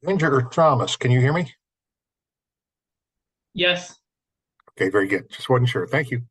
Ranger Thomas, can you hear me? Yes. Okay, very good. Just wasn't sure. Thank you.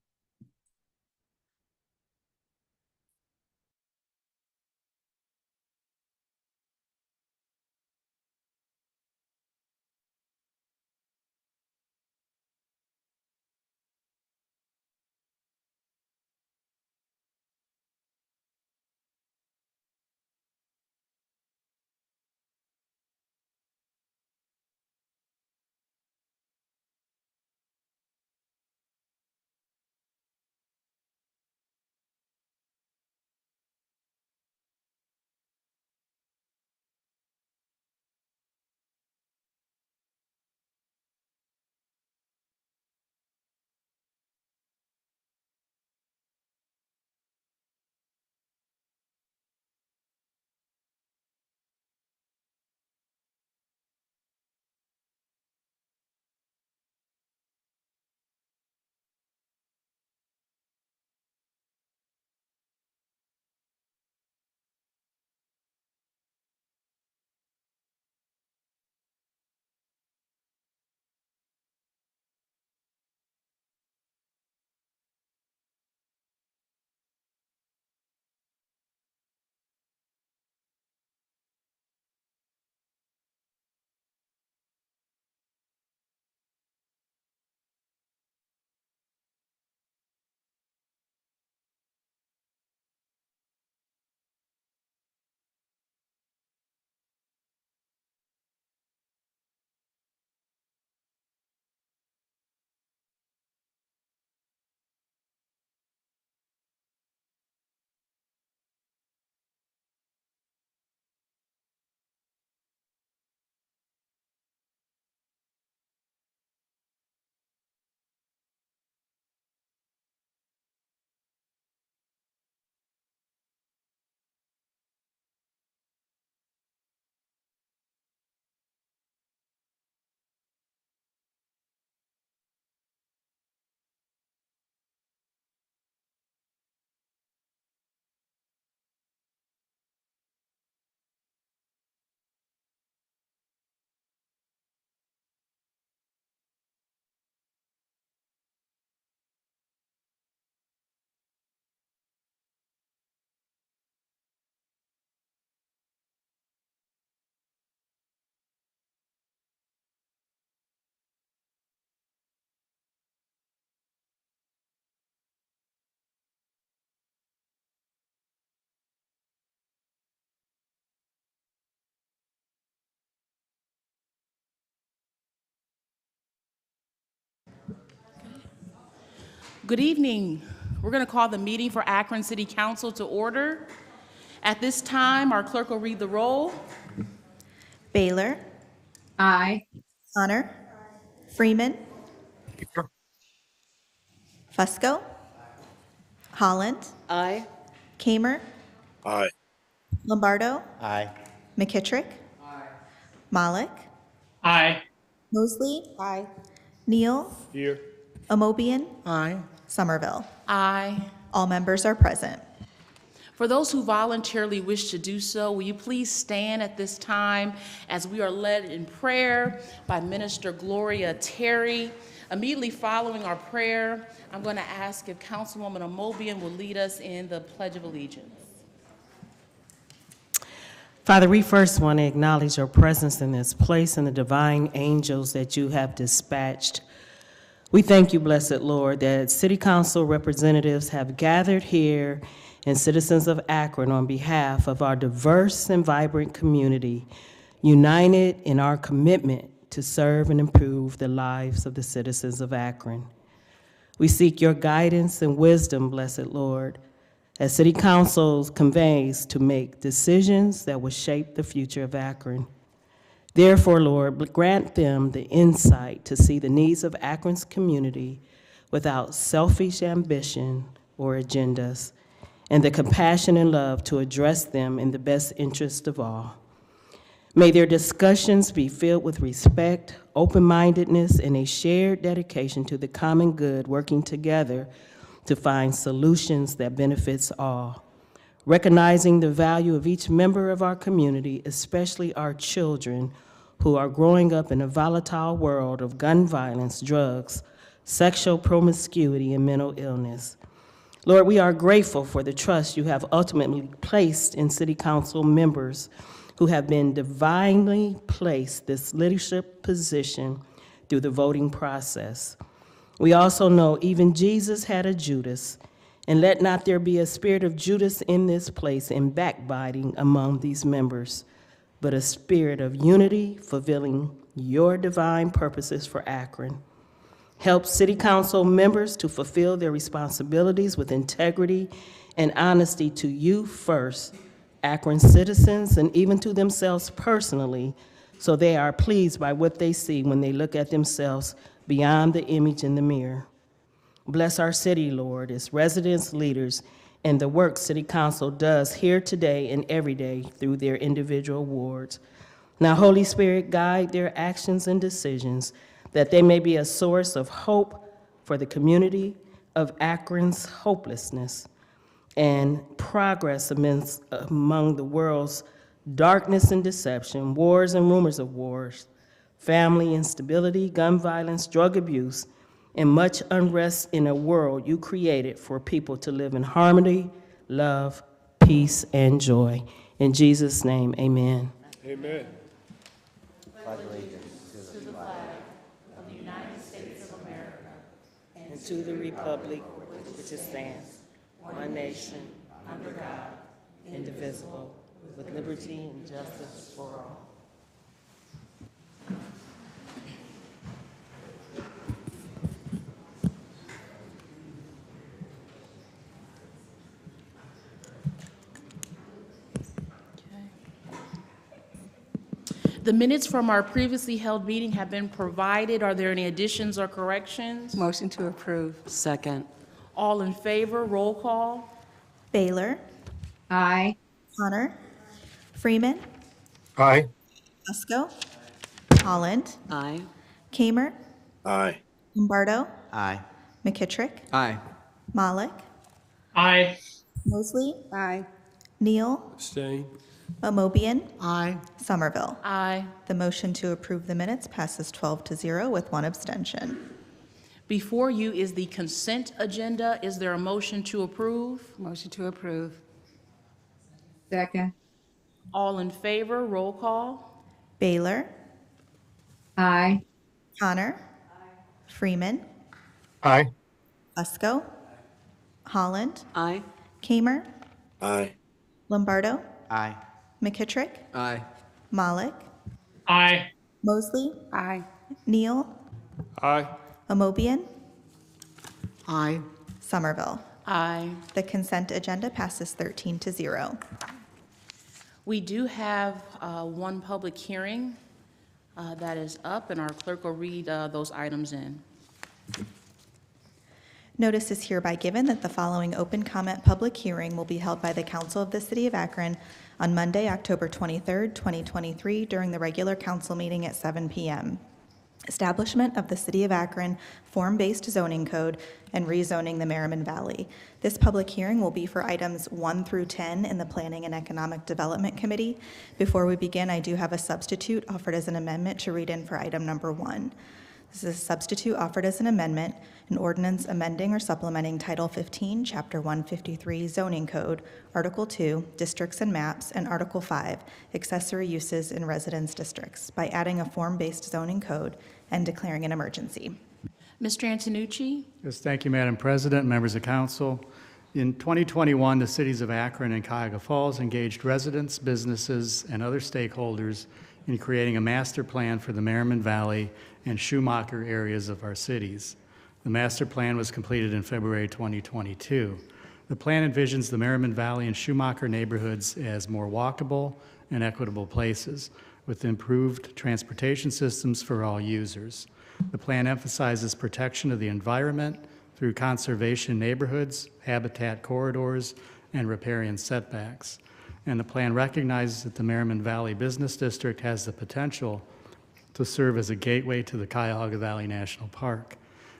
Good evening. We're going to call the meeting for Akron City Council to order. At this time, our clerk will read the roll. Baylor, Aye. Connor, Freeman, Sure. Fusco, Holland, Aye. Kamer, Aye. Lombardo, Aye. McKittrick, Malik, Aye. Mosley, Neal, Here. Amobian, Aye. Somerville. Aye. All members are present. For those who voluntarily wish to do so, will you please stand at this time as we are led in prayer by Minister Gloria Terry. Immediately following our prayer, I'm going to ask if Councilwoman Amobian will lead us in the Pledge of Allegiance. Father, we first want to acknowledge your presence in this place and the divine angels that you have dispatched. We thank you, blessed Lord, that City Council representatives have gathered here and citizens of Akron on behalf of our diverse and vibrant community, united in our commitment to serve and improve the lives of the citizens of Akron. We seek your guidance and wisdom, blessed Lord, as City Council convenes to make decisions that will shape the future of Akron. Therefore, Lord, grant them the insight to see the needs of Akron's community without selfish ambition or agendas, and the compassion and love to address them in the best interest of all. May their discussions be filled with respect, open-mindedness, and a shared dedication to the common good, working together to find solutions that benefits all. Recognizing the value of each member of our community, especially our children, who are growing up in a volatile world of gun violence, drugs, sexual promiscuity, and mental illness. Lord, we are grateful for the trust you have ultimately placed in City Council members who have been divinely placed this leadership position through the voting process. We also know even Jesus had a Judas, and let not there be a spirit of Judas in this place and backbiting among these members, but a spirit of unity fulfilling your divine purposes for Akron. Help City Council members to fulfill their responsibilities with integrity and honesty to you first, Akron citizens, and even to themselves personally, so they are pleased by what they see when they look at themselves beyond the image in the mirror. Bless our city, Lord, its residents, leaders, and the work City Council does here today and every day through their individual wards. Now, Holy Spirit, guide their actions and decisions, that they may be a source of hope for the community of Akron's hopelessness and progress among the world's darkness and deception, wars and rumors of wars, family instability, gun violence, drug abuse, and much unrest in a world you created for people to live in harmony, love, peace, and joy. In Jesus' name, amen. Amen. And to the republic which stands, one nation, under God, indivisible, with liberty and justice for all. The minutes from our previously held meeting have been provided. Are there any additions or corrections? Motion to approve. Second. All in favor, roll call. Baylor, Aye. Connor, Freeman, Aye. Fusco, Holland, Aye. Kamer, Aye. Lombardo, Aye. McKittrick, Aye. Malik, Aye. Mosley, Aye. Neal, Abstain. Amobian, Aye. Somerville. Aye. The motion to approve the minutes passes 12-0 with one abstention. Before you is the consent agenda. Is there a motion to approve? Motion to approve. Second. All in favor, roll call. Baylor, Aye. Connor, Freeman, Aye. Fusco, Holland, Aye. Kamer, Aye. Lombardo, Aye. McKittrick, Aye. Malik, Aye. Mosley, Aye. Neal, Aye. Amobian, Aye. Somerville. Aye. The consent agenda passes 13-0. We do have one public hearing that is up, and our clerk will read those items in. Notice is hereby given that the following open comment public hearing will be held by the Council of the City of Akron on Monday, October 23rd, 2023, during the regular council meeting at 7 p.m. Establishment of the City of Akron Form-Based Zoning Code and rezoning the Merriman Valley. This public hearing will be for items 1 through 10 in the Planning and Economic Development Committee. Before we begin, I do have a substitute offered as an amendment to read in for item number 1. This is a substitute offered as an amendment, an ordinance amending or supplementing Title 15, Chapter 153 Zoning Code, Article 2, Districts and Maps, and Article 5, Accessory Uses in Residence Districts, by adding a form-based zoning code and declaring an emergency. Mr. Antonucci? Yes, thank you, Madam President, members of council. In 2021, the cities of Akron and Cuyahoga Falls engaged residents, businesses, and other stakeholders in creating a master plan for the Merriman Valley and Schumacher areas of our cities. The master plan was completed in February 2022. The plan envisions the Merriman Valley and Schumacher neighborhoods as more walkable and equitable places with improved transportation systems for all users. The plan emphasizes protection of the environment through conservation neighborhoods, habitat corridors, and riparian setbacks. And the plan recognizes that the Merriman Valley Business District has the potential to serve as a gateway to the Cuyahoga Valley National Park.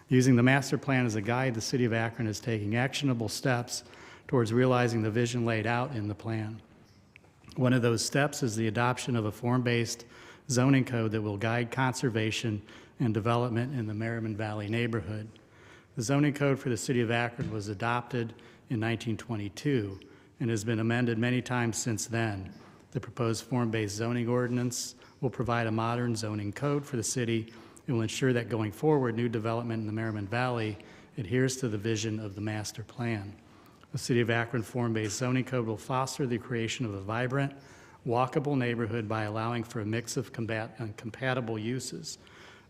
Using the master plan as a guide, the City of Akron is taking actionable steps towards realizing the vision laid out in the plan. One of those steps is the adoption of a form-based zoning code that will guide conservation and development in the Merriman Valley neighborhood. The zoning code for the city of Akron was adopted in 1922 and has been amended many times since then. The proposed form-based zoning ordinance will provide a modern zoning code for the city and will ensure that going forward, new development in the Merriman Valley adheres to the vision of the master plan. The City of Akron form-based zoning code will foster the creation of a vibrant, walkable neighborhood by allowing for a mix of compatible uses.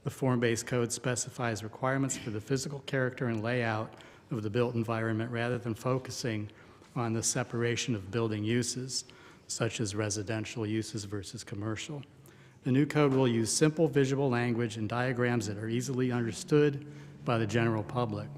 The form-based code specifies requirements for the physical character and layout of the built environment rather than focusing on the separation of building uses, such as residential uses versus commercial. The new code will use simple visual language and diagrams that are easily understood by the general public.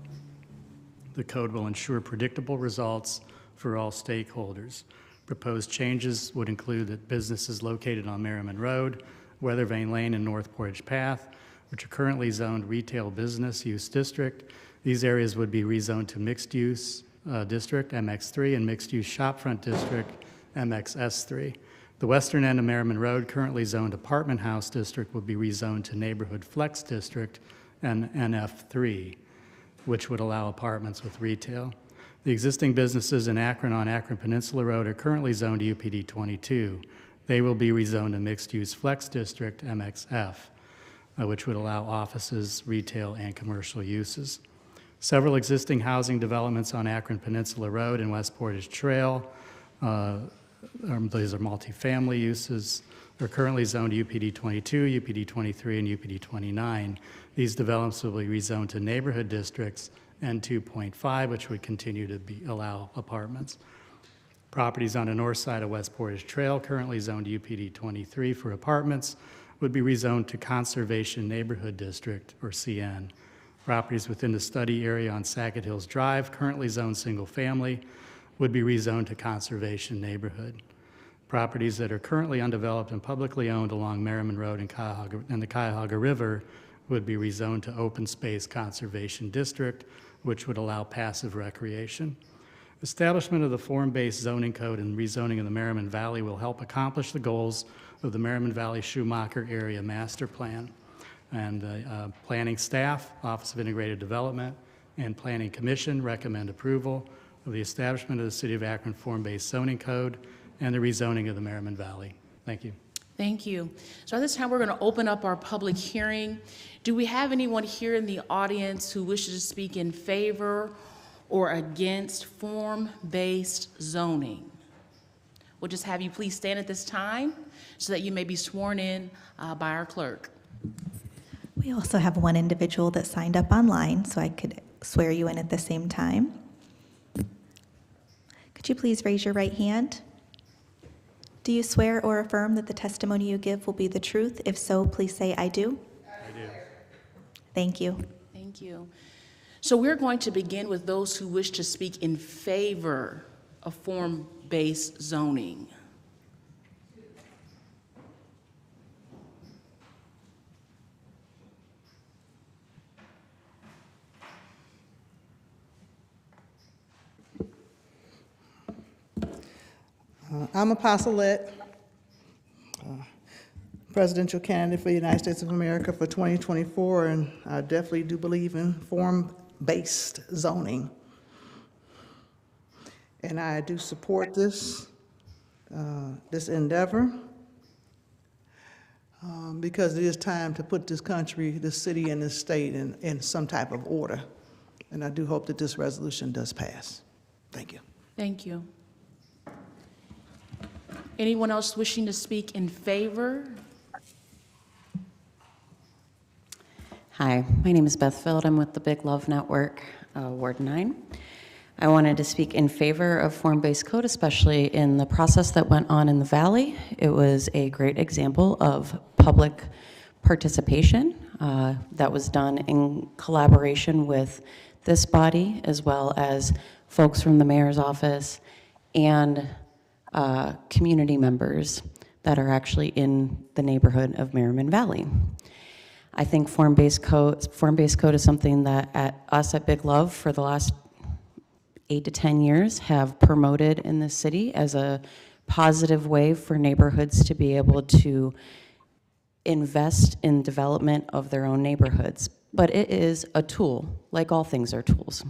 The code will ensure predictable results for all stakeholders. Proposed changes would include that businesses located on Merriman Road, Weather Vane Lane, and North Portage Path, which are currently zoned Retail Business Use District, these areas would be rezoned to Mixed Use District, MX3, and Mixed Use Shopfront District, MXS3. The western end of Merriman Road, currently zoned Apartment House District, would be rezoned to Neighborhood Flex District, and NF3, which would allow apartments with retail. The existing businesses in Akron on Akron Peninsula Road are currently zoned to UPD 22. They will be rezoned to Mixed Use Flex District, MXF, which would allow offices, retail, and commercial uses. Several existing housing developments on Akron Peninsula Road and West Portage Trail, these are multifamily uses, are currently zoned to UPD 22, UPD 23, and UPD 29. These developments will be rezoned to neighborhood districts N2.5, which would continue to allow apartments. Properties on the north side of West Portage Trail, currently zoned to UPD 23 for apartments, would be rezoned to Conservation Neighborhood District, or CN. Properties within the study area on Sackett Hills Drive, currently zoned single family, would be rezoned to Conservation Neighborhood. Properties that are currently undeveloped and publicly owned along Merriman Road and the Cuyahoga River would be rezoned to Open Space Conservation District, which would allow passive recreation. Establishment of the form-based zoning code and rezoning of the Merriman Valley will help accomplish the goals of the Merriman Valley Schumacher Area Master Plan. And planning staff, Office of Integrated Development, and Planning Commission recommend approval of the establishment of the City of Akron form-based zoning code and the rezoning of the Merriman Valley. Thank you. Thank you. So at this time, we're going to open up our public hearing. Do we have anyone here in the audience who wishes to speak in favor or against form-based zoning? We'll just have you please stand at this time so that you may be sworn in by our clerk. We also have one individual that signed up online, so I could swear you in at the same time. Could you please raise your right hand? Do you swear or affirm that the testimony you give will be the truth? If so, please say, "I do." I do. Thank you. Thank you. So we're going to begin with those who wish to speak in favor of form-based zoning. I'm Apostolette, presidential candidate for the United States of America for 2024, and I definitely do believe in form-based zoning. And I do support this endeavor because it is time to put this country, this city, and this state in some type of order. And I do hope that this resolution does pass. Thank you. Thank you. Anyone else wishing to speak in favor? Hi, my name is Beth Field. I'm with the Big Love Network, Ward 9. I wanted to speak in favor of form-based code, especially in the process that went on in the Valley. It was a great example of public participation that was done in collaboration with this body, as well as folks from the mayor's office and community members that are actually in the neighborhood of Merriman Valley. I think form-based code is something that us at Big Love for the last 8 to 10 years have promoted in this city as a positive way for neighborhoods to be able to invest in development of their own neighborhoods. But it is a tool, like all things are tools,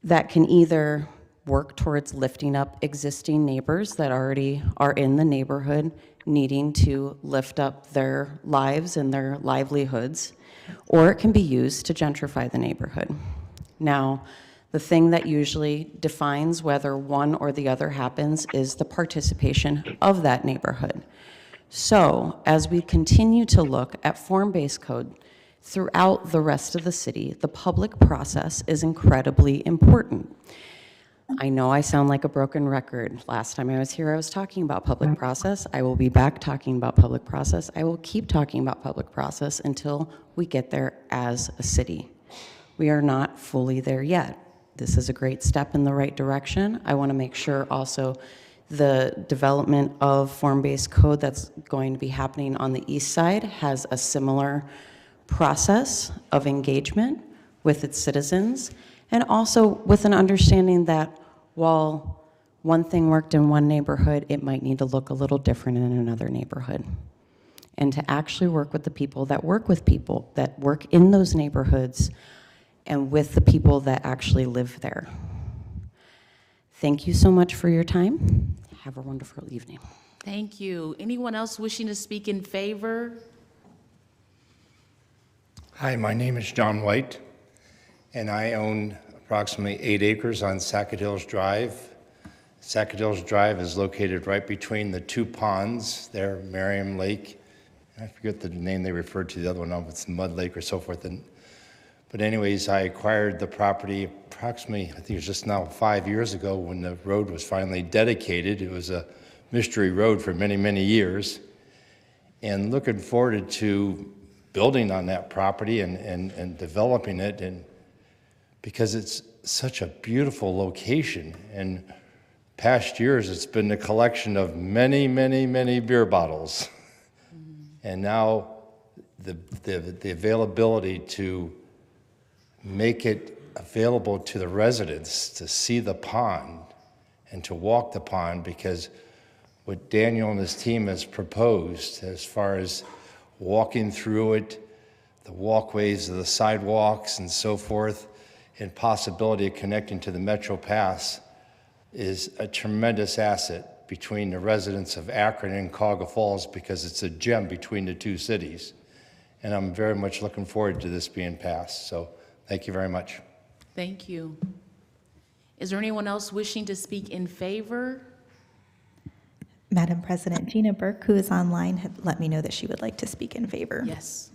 that can either work towards lifting up existing neighbors that already are in the neighborhood, needing to lift up their lives and their livelihoods, or it can be used to gentrify the neighborhood. Now, the thing that usually defines whether one or the other happens is the participation of that neighborhood. So, as we continue to look at form-based code throughout the rest of the city, the public process is incredibly important. I know I sound like a broken record. Last time I was here, I was talking about public process. I will be back talking about public process. I will keep talking about public process until we get there as a city. We are not fully there yet. This is a great step in the right direction. I want to make sure also the development of form-based code that's going to be happening on the east side has a similar process of engagement with its citizens, and also with an understanding that while one thing worked in one neighborhood, it might need to look a little different in another neighborhood. And to actually work with the people that work in those neighborhoods and with the people that actually live there. Thank you so much for your time. Have a wonderful evening. Thank you. Anyone else wishing to speak in favor? Hi, my name is John White, and I own approximately 8 acres on Sackett Hills Drive. Sackett Hills Drive is located right between the 2 ponds there, Merriam Lake. I forget the name they referred to the other one, if it's Mud Lake or so forth. But anyways, I acquired the property approximately, I think it was just now 5 years ago when the road was finally dedicated. It was a mystery road for many, many years. And looking forward to building on that property and developing it, and because it's such a beautiful location. And past years, it's been the collection of many, many, many beer bottles. And now the availability to make it available to the residents to see the pond and to walk the pond, because what Daniel and his team has proposed as far as walking through it, the walkways, the sidewalks and so forth, and possibility of connecting to the Metro Pass is a tremendous asset between the residents of Akron and Cuyahoga Falls, because it's a gem between the 2 cities. And I'm very much looking forward to this being passed. So thank you very much. Thank you. Is there anyone else wishing to speak in favor? Madam President, Gina Burke, who is online, had let me know that she would like to speak in favor. Yes.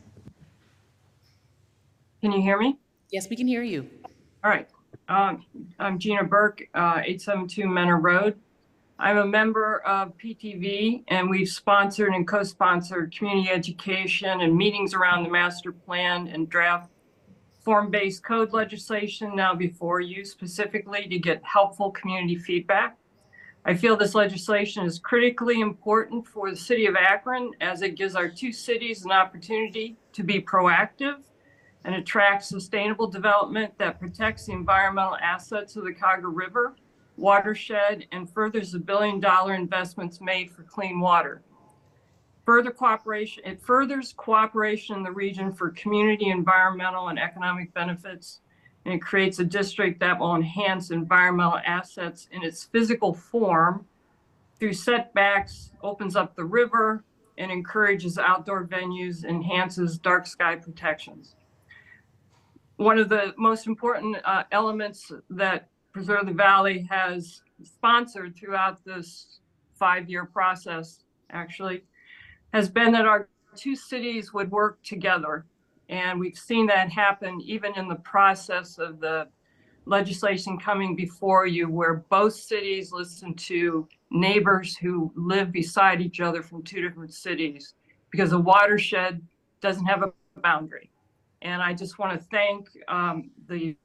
Can you hear me? Yes, we can hear you. All right. I'm Gina Burke, 872 Menor Road. I'm a member of PTV, and we've sponsored and co-sponsored community education and meetings around the master plan and draft form-based code legislation now before you, specifically to get helpful community feedback. I feel this legislation is critically important for the city of Akron, as it gives our 2 cities an opportunity to be proactive and attract sustainable development that protects the environmental assets of the Cuyahoga River watershed and furthers the billion-dollar investments made for clean water. It furthers cooperation in the region for community, environmental, and economic benefits, and it creates a district that will enhance environmental assets in its physical form through setbacks, opens up the river, and encourages outdoor venues, enhances dark sky protections. One of the most important elements that Preserve the Valley has sponsored throughout this 5-year process, actually, has been that our 2 cities would work together. And we've seen that happen even in the process of the legislation coming before you, where both cities listen to neighbors who live beside each other from 2 different cities, because a watershed doesn't have a boundary. And I just want to thank the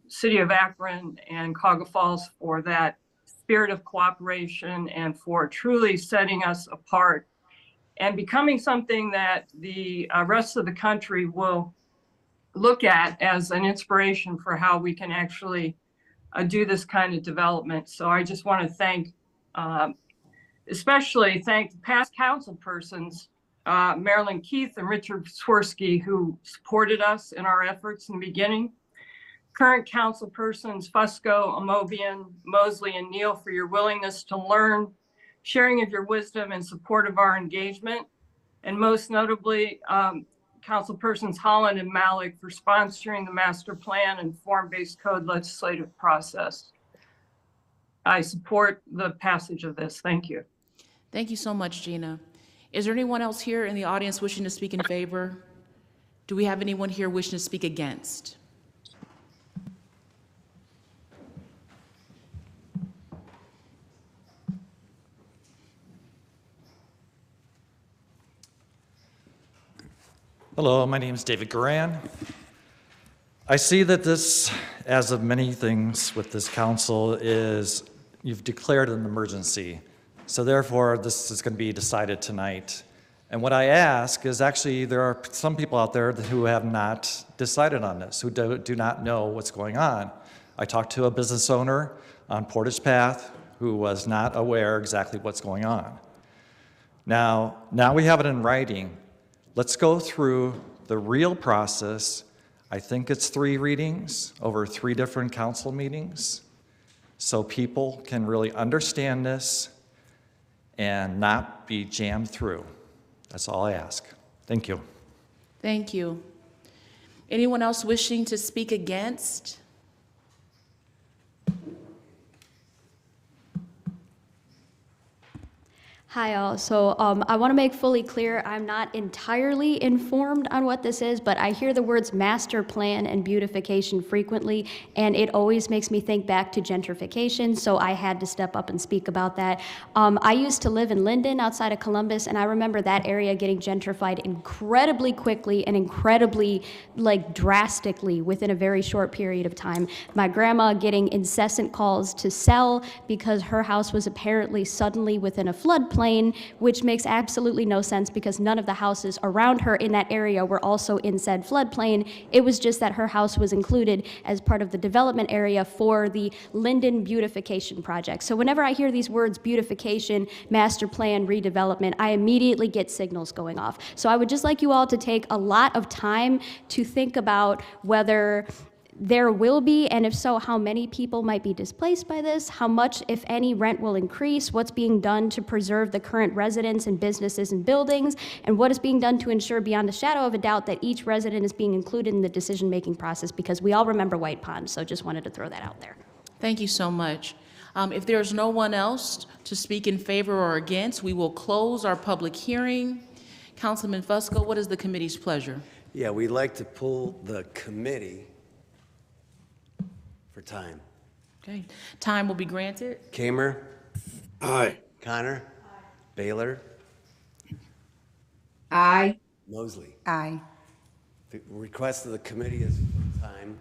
city of Akron and Cuyahoga Falls for that spirit of cooperation and for truly setting us apart and becoming something that the rest of the country will look at as an inspiration for how we can actually do this kind of development. So I just want to especially thank the past council persons Marilyn Keith and Richard Swirsky, who supported us in our efforts in the beginning. Current council persons Fusco, Amobian, Mosley, and Neal for your willingness to learn, sharing of your wisdom and support of our engagement. And most notably, council persons Holland and Malik for sponsoring the master plan and form-based code legislative process. I support the passage of this. Thank you. Thank you so much, Gina. Is there anyone else here in the audience wishing to speak in favor? Do we have anyone here wishing to speak against? Hello, my name is David Garan. I see that this, as of many things with this council, is you've declared an emergency. So therefore, this is going to be decided tonight. And what I ask is actually there are some people out there who have not decided on this, who do not know what's going on. I talked to a business owner on Portage Path who was not aware exactly what's going on. Now we have it in writing. Let's go through the real process. I think it's 3 readings over 3 different council meetings, so people can really understand this and not be jammed through. That's all I ask. Thank you. Thank you. Anyone else wishing to speak against? Hi all. So I want to make fully clear I'm not entirely informed on what this is, but I hear the words master plan and beautification frequently, and it always makes me think back to gentrification, so I had to step up and speak about that. I used to live in Linden outside of Columbus, and I remember that area getting gentrified incredibly quickly and incredibly drastically within a very short period of time. My grandma getting incessant calls to sell because her house was apparently suddenly within a floodplain, which makes absolutely no sense because none of the houses around her in that area were also in said floodplain. It was just that her house was included as part of the development area for the Linden beautification project. So whenever I hear these words, beautification, master plan, redevelopment, I immediately get signals going off. So I would just like you all to take a lot of time to think about whether there will be, and if so, how many people might be displaced by this, how much, if any, rent will increase, what's being done to preserve the current residents and businesses and buildings, and what is being done to ensure beyond a shadow of a doubt that each resident is being included in the decision-making process, because we all remember White Pond, so just wanted to throw that out there. Thank you so much. If there's no one else to speak in favor or against, we will close our public hearing. Councilman Fusco, what is the committee's pleasure? Yeah, we'd like to pull the committee for time. Okay, time will be granted. Kamer? Aye. Connor? Baylor? Aye. Mosley? Aye. The request of the committee is for time.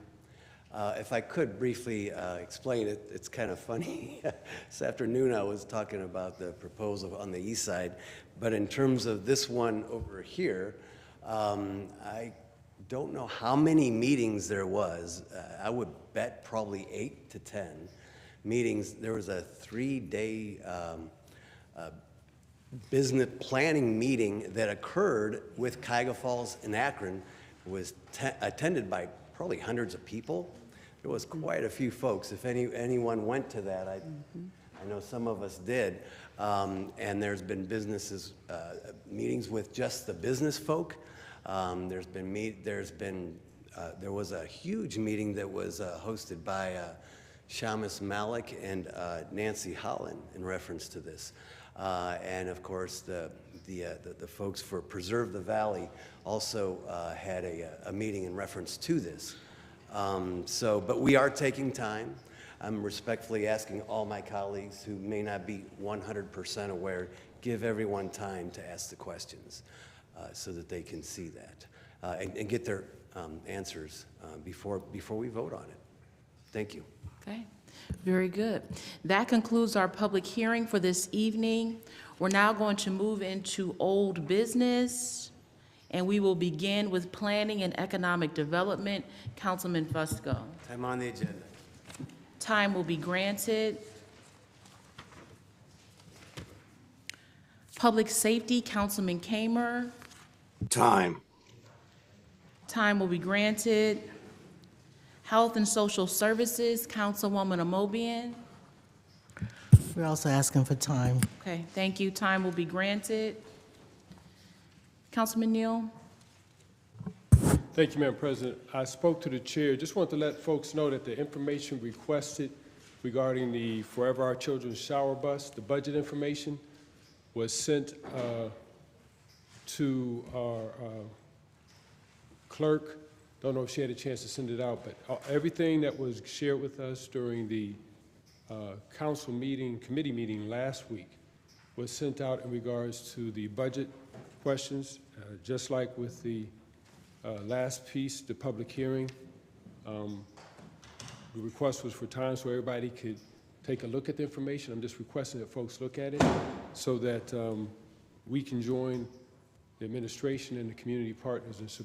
If I could briefly explain it, it's kind of funny. This afternoon I was talking about the proposal on the east side, but in terms of this one over here, I don't know how many meetings there was. I would bet probably 8 to 10 meetings. There was a 3-day business planning meeting that occurred with Cuyahoga Falls and Akron. It was attended by probably hundreds of people. There was quite a few folks. If anyone went to that, I know some of us did. And there's been meetings with just the business folk. There was a huge meeting that was hosted by Shamus Malik and Nancy Holland in reference to this. And of course, the folks for Preserve the Valley also had a meeting in reference to this. But we are taking time. I'm respectfully asking all my colleagues who may not be 100% aware, give everyone time to ask the questions. So that they can see that and get their answers before we vote on it. Thank you. Okay, very good. That concludes our public hearing for this evening. We're now going to move into old business, and we will begin with planning and economic development. Councilman Fusco. Time on the agenda. Time will be granted. Public Safety, Councilman Kamer. Time. Time will be granted. Health and Social Services, Councilwoman Amobian. We're also asking for time. Okay, thank you. Time will be granted. Councilman Neal? Thank you, Madam President. I spoke to the chair. Just want to let folks know that the information requested regarding the Forever Our Children's shower bus, the budget information, was sent to our clerk. Don't know if she had a chance to send it out, but everything that was shared with us during the council meeting, committee meeting last week was sent out in regards to the budget questions, just like with the last piece, the public hearing. The request was for time so everybody could take a look at the information. I'm just requesting that folks look at it so that we can join the administration and the community partners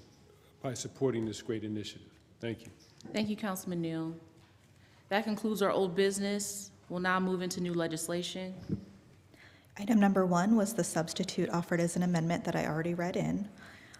by supporting this great initiative. Thank you. Thank you, Councilman Neal. That concludes our old business. We'll now move into new legislation. Item number 1 was the substitute offered as an amendment that I already read in.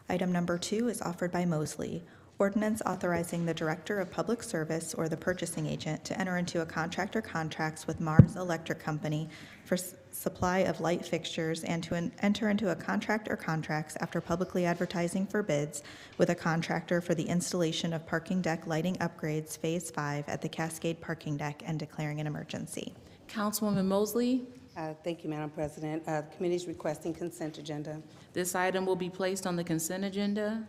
Item number 2 is offered by Mosley. Ordinance authorizing the Director of Public Service or the purchasing agent to enter into a contract or contracts with Mars Electric Company for supply of light fixtures and to enter into a contract or contracts after publicly advertising for bids with a contractor for the installation of parking deck lighting upgrades Phase 5 at the Cascade Parking Deck and declaring an emergency. Councilwoman Mosley? Thank you, Madam President. The committee is requesting consent agenda. This item will be placed on the consent agenda.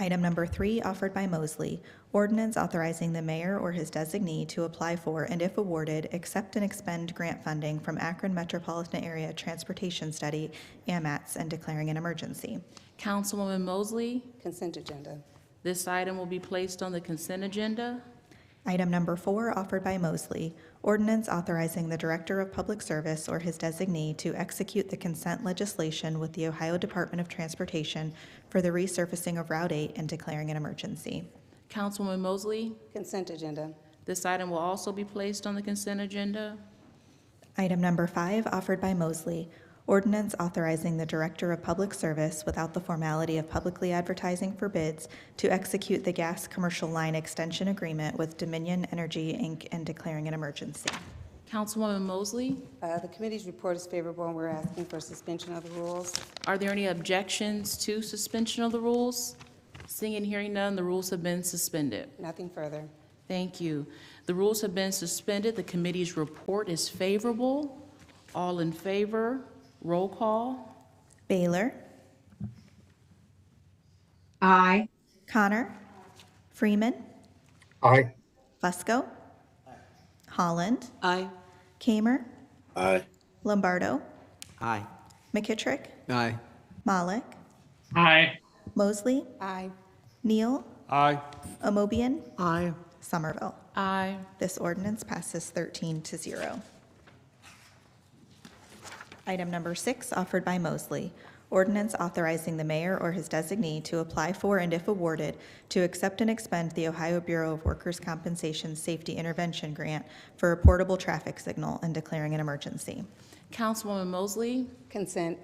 Item number 3, offered by Mosley. Ordinance authorizing the mayor or his designee to apply for and, if awarded, accept and expend grant funding from Akron Metropolitan Area Transportation Study, AMATS, and declaring an emergency. Councilwoman Mosley? Consent agenda. This item will be placed on the consent agenda. Item number 4, offered by Mosley. Ordinance authorizing the Director of Public Service or his designee to execute the consent legislation with the Ohio Department of Transportation for the resurfacing of Route 8 and declaring an emergency. Councilwoman Mosley? Consent agenda. This item will also be placed on the consent agenda. Item number 5, offered by Mosley. Ordinance authorizing the Director of Public Service, without the formality of publicly advertising for bids, to execute the gas commercial line extension agreement with Dominion Energy, Inc. and declaring an emergency. Councilwoman Mosley? The committee's report is favorable, and we're asking for suspension of the rules. Are there any objections to suspension of the rules? Seeing and hearing none, the rules have been suspended. Nothing further. Thank you. The rules have been suspended. The committee's report is favorable. All in favor? Roll call. Baylor? Aye. Connor? Freeman? Aye. Fusco? Holland? Aye. Kamer? Aye. Lombardo? Aye. McKittrick? Aye. Malik? Aye. Mosley? Aye. Neal? Aye. Amobian? Aye. Somerville? Aye. This ordinance passes 13-0. Item number 6, offered by Mosley. Ordinance authorizing the mayor or his designee to apply for and, if awarded, to accept and expend the Ohio Bureau of Workers' Compensation Safety Intervention Grant for a portable traffic signal and declaring an emergency. Councilwoman Mosley? Consent.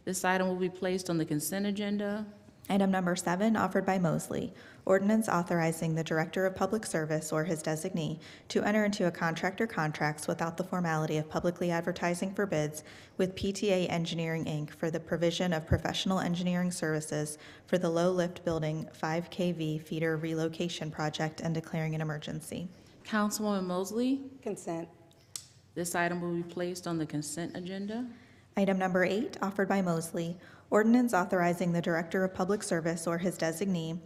This item will be placed on the consent agenda. Item number 7, offered by Mosley. Ordinance authorizing the Director of Public Service or his designee to enter into a contract or contracts without the formality of publicly advertising for bids with PTA Engineering, Inc. for the provision of professional engineering services for the Low Lift Building 5 kV feeder relocation project and declaring an emergency. Councilwoman Mosley? Consent. This item will be placed on the consent agenda. Item number 8, offered by Mosley. Ordinance authorizing the Director of Public Service or his designee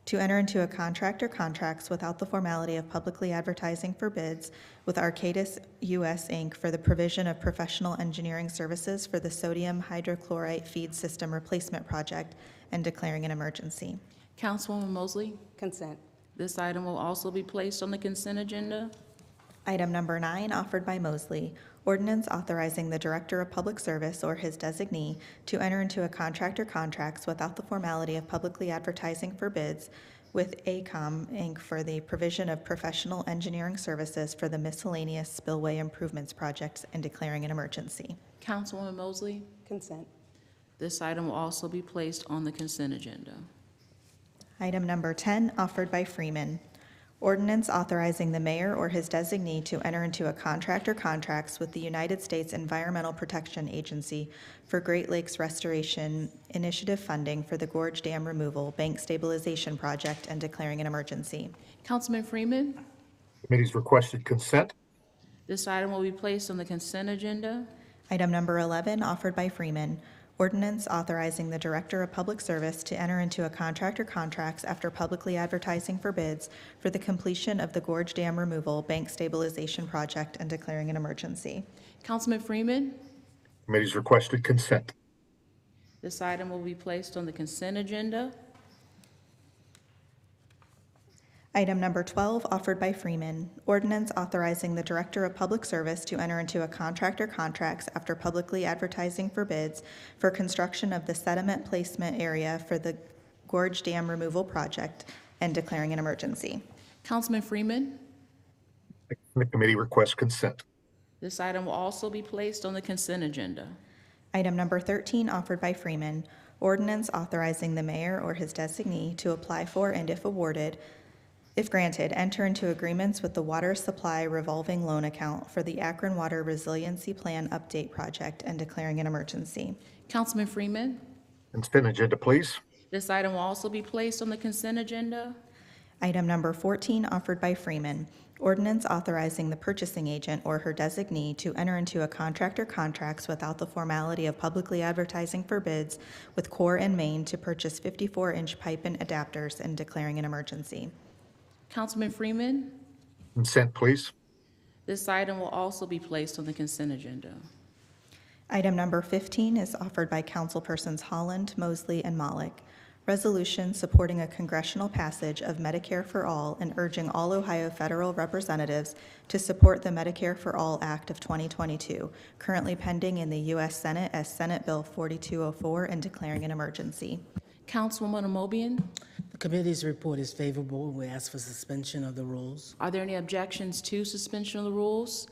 to enter into a contract or contracts without the formality of publicly advertising for bids with Arcadis US, Inc. for the provision of professional engineering services for the sodium hydrochlorite feed system replacement project and declaring an emergency. Councilwoman Mosley? Consent. This item will also be placed on the consent agenda. Item number 9, offered by Mosley. Ordinance authorizing the Director of Public Service or his designee to enter into a contract or contracts without the formality of publicly advertising for bids with ACOM, Inc. for the provision of professional engineering services for the miscellaneous spillway improvements projects and declaring an emergency. Councilwoman Mosley? Consent. This item will also be placed on the consent agenda. Item number 10, offered by Freeman. Ordinance authorizing the mayor or his designee to enter into a contract or contracts with the United States Environmental Protection Agency for Great Lakes Restoration Initiative funding for the Gorge Dam Removal Bank Stabilization Project and declaring an emergency. Councilman Freeman, Committee's requested consent. this item will be placed on the consent agenda. Item number 11, offered by Freeman. Ordinance authorizing the Director of Public Service to enter into a contract or contracts after publicly advertising for bids for the completion of the Gorge Dam Removal Bank Stabilization Project and declaring an emergency. Councilman Freeman, Committee's requested consent. this item will be placed on the consent agenda. Item number 12, offered by Freeman. Ordinance authorizing the Director of Public Service to enter into a contract or contracts after publicly advertising for bids for construction of the sediment placement area for the Gorge Dam Removal Project and declaring an emergency. Councilman Freeman, The committee requests consent. this item will also be placed on the consent agenda. Item number 13, offered by Freeman. Ordinance authorizing the mayor or his designee to apply for and if granted, enter into agreements with the Water Supply Revolving Loan Account for the Akron Water Resiliency Plan Update Project and declaring an emergency. Councilman Freeman, Consent agenda, please. this item will also be placed on the consent agenda. Item number 14, offered by Freeman. Ordinance authorizing the purchasing agent or her designee to enter into a contract or contracts without the formality of publicly advertising for bids with Core and Main to purchase 54-inch pipe and adapters and declaring an emergency. Councilman Freeman, Consent, please. this item will also be placed on the consent agenda. Item number 15 is offered by Councilpersons Holland, Mosley, and Malik. Resolution supporting a congressional passage of Medicare for All and urging all Ohio federal representatives to support the Medicare for All Act of 2022, currently pending in the U.S. Senate as Senate Bill 4204 and declaring an emergency. Councilwoman Amobian, The committee's report is favorable. We ask for suspension of the rules. are there any objections to suspension of the rules?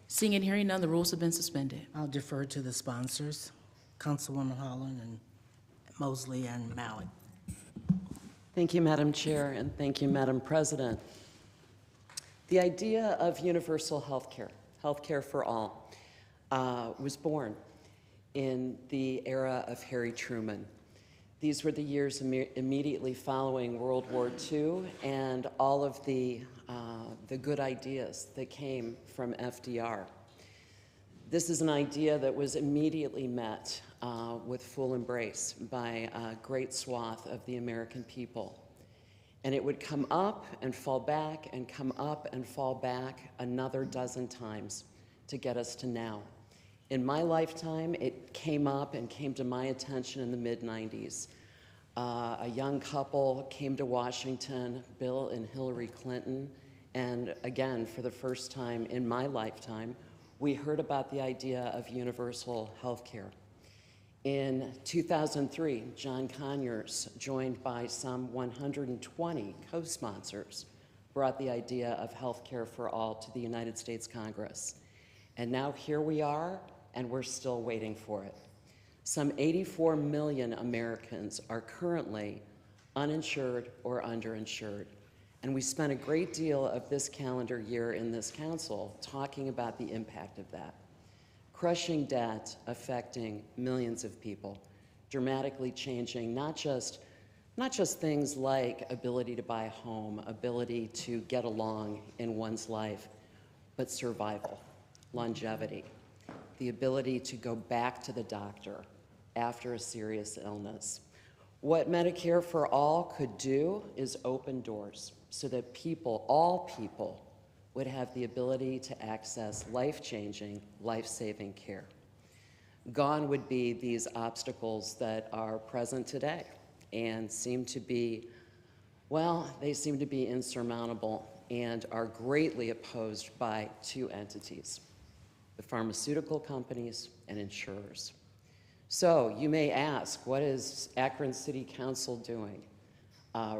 Seeing and hearing none, the rules have been suspended. I'll defer to the sponsors, Councilwoman Holland and Mosley and Malik. Thank you, Madam Chair, and thank you, Madam President. The idea of universal health care for all, was born in the era of Harry Truman. These were the years immediately following World War II and all of the good ideas that came from FDR. This is an idea that was immediately met with full embrace by a great swath of the American people. And it would come up and fall back and come up and fall back another dozen times to get us to now. In my lifetime, it came up and came to my attention in the mid-90s. A young couple came to Washington, Bill and Hillary Clinton, and again, for the first time in my lifetime, we heard about the idea of universal health care. In 2003, John Conyers, joined by some 120 co-sponsors, brought the idea of health care for all to the United States Congress. And now here we are, and we're still waiting for it. Some 84 million Americans are currently uninsured or underinsured. And we spent a great deal of this calendar year in this council talking about the impact of that. Crushing debt affecting millions of people, dramatically changing not just things like ability to buy a home, ability to get along in one's life, but survival, longevity, the ability to go back to the doctor after a serious illness. What Medicare for All could do is open doors so that people, all people, would have the ability to access life-changing, life-saving care. Gone would be these obstacles that are present today and seem to be, well, they seem to be insurmountable and are greatly opposed by two entities, the pharmaceutical companies and insurers. So you may ask, what is Akron City Council doing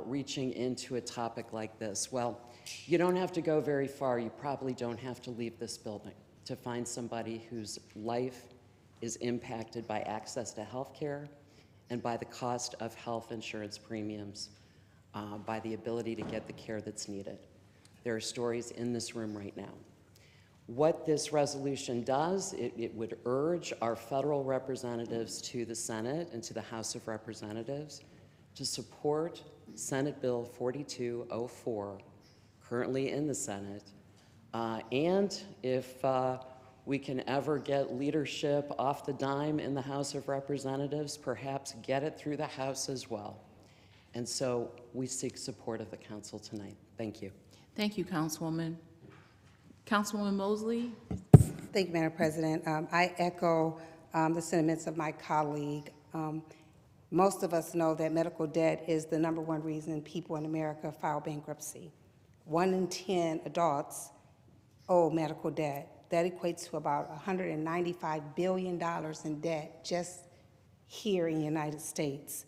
reaching into a topic like this? Well, you don't have to go very far. You probably don't have to leave this building to find somebody whose life is impacted by access to health care and by the cost of health insurance premiums, by the ability to get the care that's needed. There are stories in this room right now. What this resolution does, it would urge our federal representatives to the Senate and to the House of Representatives to support Senate Bill 4204, currently in the Senate, and if we can ever get leadership off the dime in the House of Representatives, perhaps get it through the House as well. And so we seek support of the council tonight. Thank you. Thank you, Councilwoman. Councilwoman Mosley? Thank you, Madam President. I echo the sentiments of my colleague. Most of us know that medical debt is the #1 reason people in America file bankruptcy. 1 in 10 adults owe medical debt. That equates to about $195 billion in debt just here in the United States.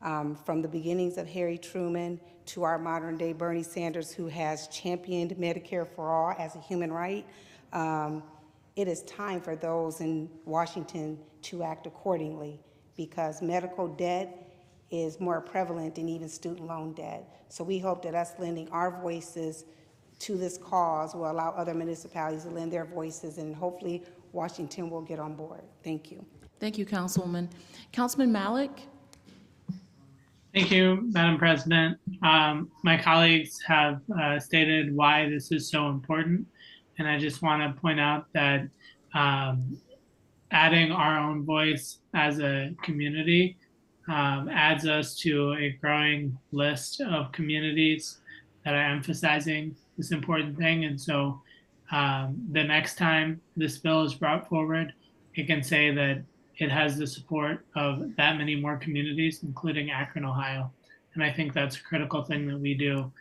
From the beginnings of Harry Truman to our modern day Bernie Sanders, who has championed Medicare for all as a human right, it is time for those in Washington to act accordingly, because medical debt is more prevalent than even student loan debt. So we hope that us lending our voices to this cause will allow other municipalities to lend their voices, and hopefully Washington will get on board. Thank you. Thank you, Councilwoman. Councilman Malik? Thank you, Madam President. My colleagues have stated why this is so important, and I just want to point out that adding our own voice as a community adds us to a growing list of communities that are emphasizing this important thing. And so the next time this bill is brought forward, it can say that it has the support of that many more communities, including Akron, Ohio. And I think that's a critical thing that we do,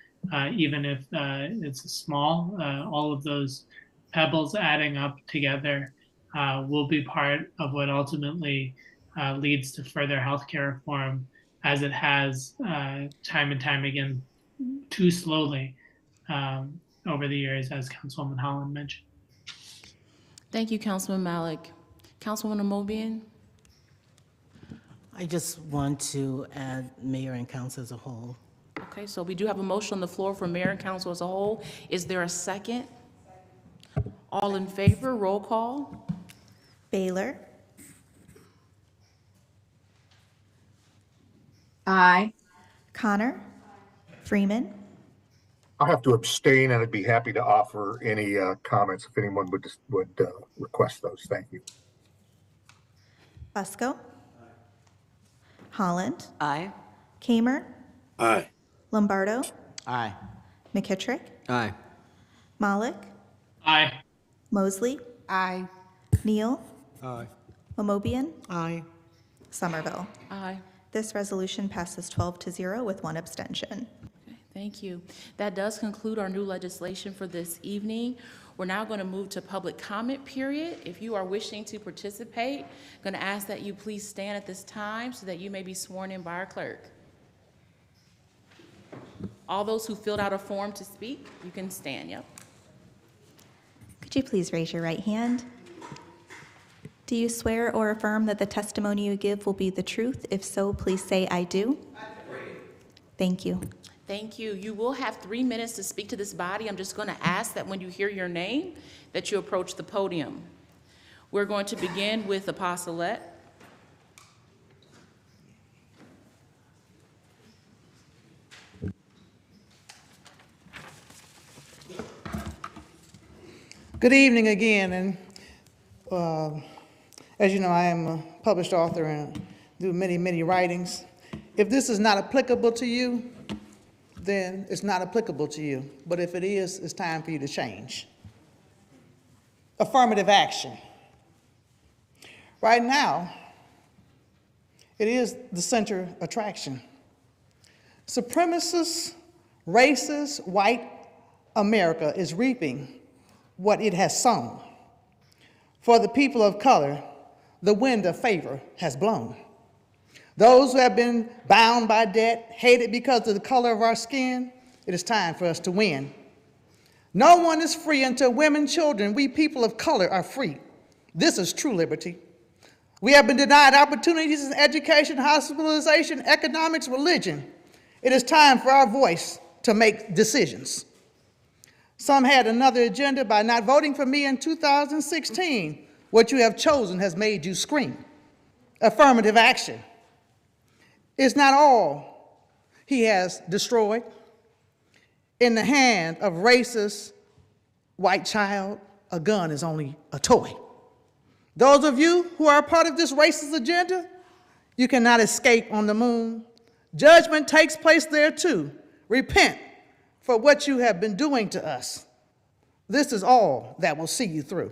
even if it's small. All of those pebbles adding up together will be part of what ultimately leads to further healthcare reform, as it has time and time again, too slowly over the years, as Councilwoman Holland mentioned. Thank you, Councilman Malik. Councilwoman Amobian? I just want to add mayor and council as a whole. Okay, so we do have a motion on the floor for mayor and council as a whole. Is there a second? All in favor, roll call. Baylor? Aye. Connor? Freeman? I'll have to abstain, and I'd be happy to offer any comments if anyone would request those. Thank you. Fusco? Holland? Aye. Kamer? Aye. Lombardo? Aye. McKittrick? Aye. Malik? Aye. Mosley? Aye. Neal? Aye. Amobian? Aye. Somerville? Aye. This resolution passes 12-0 with 1 abstention. Okay, thank you. That does conclude our new legislation for this evening. We're now going to move to public comment period. If you are wishing to participate, I'm going to ask that you please stand at this time so that you may be sworn in by our clerk. All those who filled out a form to speak, you can stand. Yep. Could you please raise your right hand? Do you swear or affirm that the testimony you give will be the truth? If so, please say, I do. Thank you. Thank you. You will have 3 minutes to speak to this body. I'm just going to ask that when you hear your name, that you approach the podium. We're going to begin with Apostolette. Good evening again, and as you know, I am a published author and do many, many writings. If this is not applicable to you, then it's not applicable to you. But if it is, it's time for you to change. Affirmative action. Right now, it is the center attraction. Supremacist, racist, white America is reaping what it has sown. For the people of color, the wind of favor has blown. Those who have been bound by debt, hated because of the color of our skin, it is time for us to win. No one is free until women, children, we people of color are free. This is true liberty. We have been denied opportunities in education, hospitalization, economics, religion. It is time for our voice to make decisions. Some had another agenda by not voting for me in 2016. What you have chosen has made you scream. Affirmative action is not all he has destroyed. In the hand of racist white child, a gun is only a toy. Those of you who are a part of this racist agenda, you cannot escape on the moon. Judgment takes place there too. Repent for what you have been doing to us. This is all that will see you through.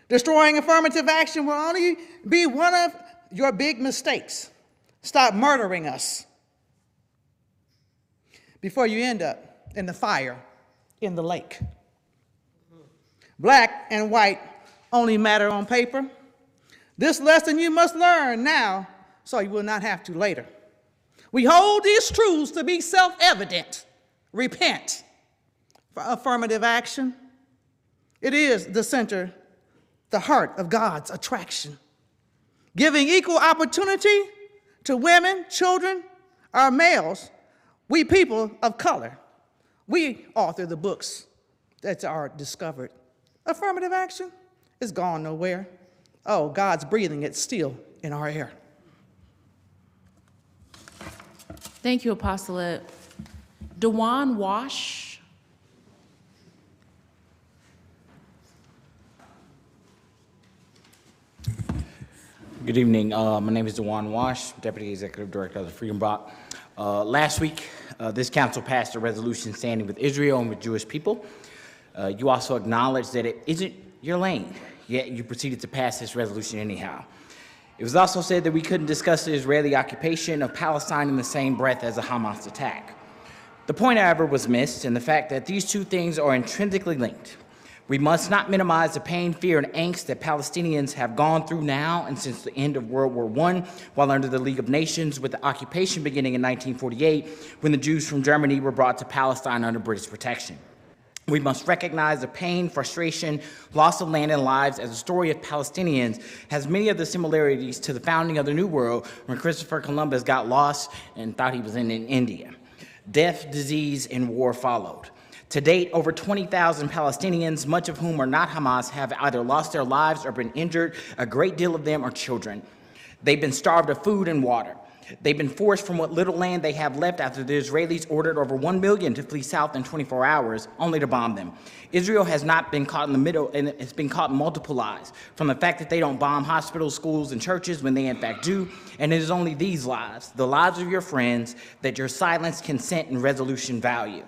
Destroying affirmative action will only be one of your big mistakes. Stop murdering us before you end up in the fire in the lake. Black and white only matter on paper. This lesson you must learn now so you will not have to later. We hold these truths to be self-evident. Repent for affirmative action. It is the center, the heart of God's attraction. Giving equal opportunity to women, children, our males, we people of color. We author the books that are discovered. Affirmative action is gone nowhere. Oh, God's breathing it still in our air. Thank you, Apostolate. Dewan Wash. Good evening. My name is Dewan Wash, Deputy Executive Director of the Freedom Bloc. Last week, this council passed a resolution standing with Israel and with Jewish people. You also acknowledged that it isn't your lane, yet you proceeded to pass this resolution anyhow. It was also said that we couldn't discuss the Israeli occupation of Palestine in the same breath as a Hamas attack. The point, however, was missed, and the fact that these two things are intrinsically linked. We must not minimize the pain, fear, and angst that Palestinians have gone through now and since the end of World War I, while under the League of Nations, with the occupation beginning in 1948, when the Jews from Germany were brought to Palestine under British protection. We must recognize the pain, frustration, loss of land and lives as the story of Palestinians has many of the similarities to the founding of the New World when Christopher Columbus got lost and thought he was in India. Death, disease, and war followed. To date, over 20,000 Palestinians, much of whom are not Hamas, have either lost their lives or been injured. A great deal of them are children. They've been starved of food and water. They've been forced from what little land they have left after the Israelis ordered over 1 million to flee south in 24 hours, only to bomb them. Israel has not been caught in the middle, and it's been caught in multiple lies, from the fact that they don't bomb hospitals, schools, and churches when they in fact do, and it is only these lives, the lives of your friends, that your silence, consent, and resolution value.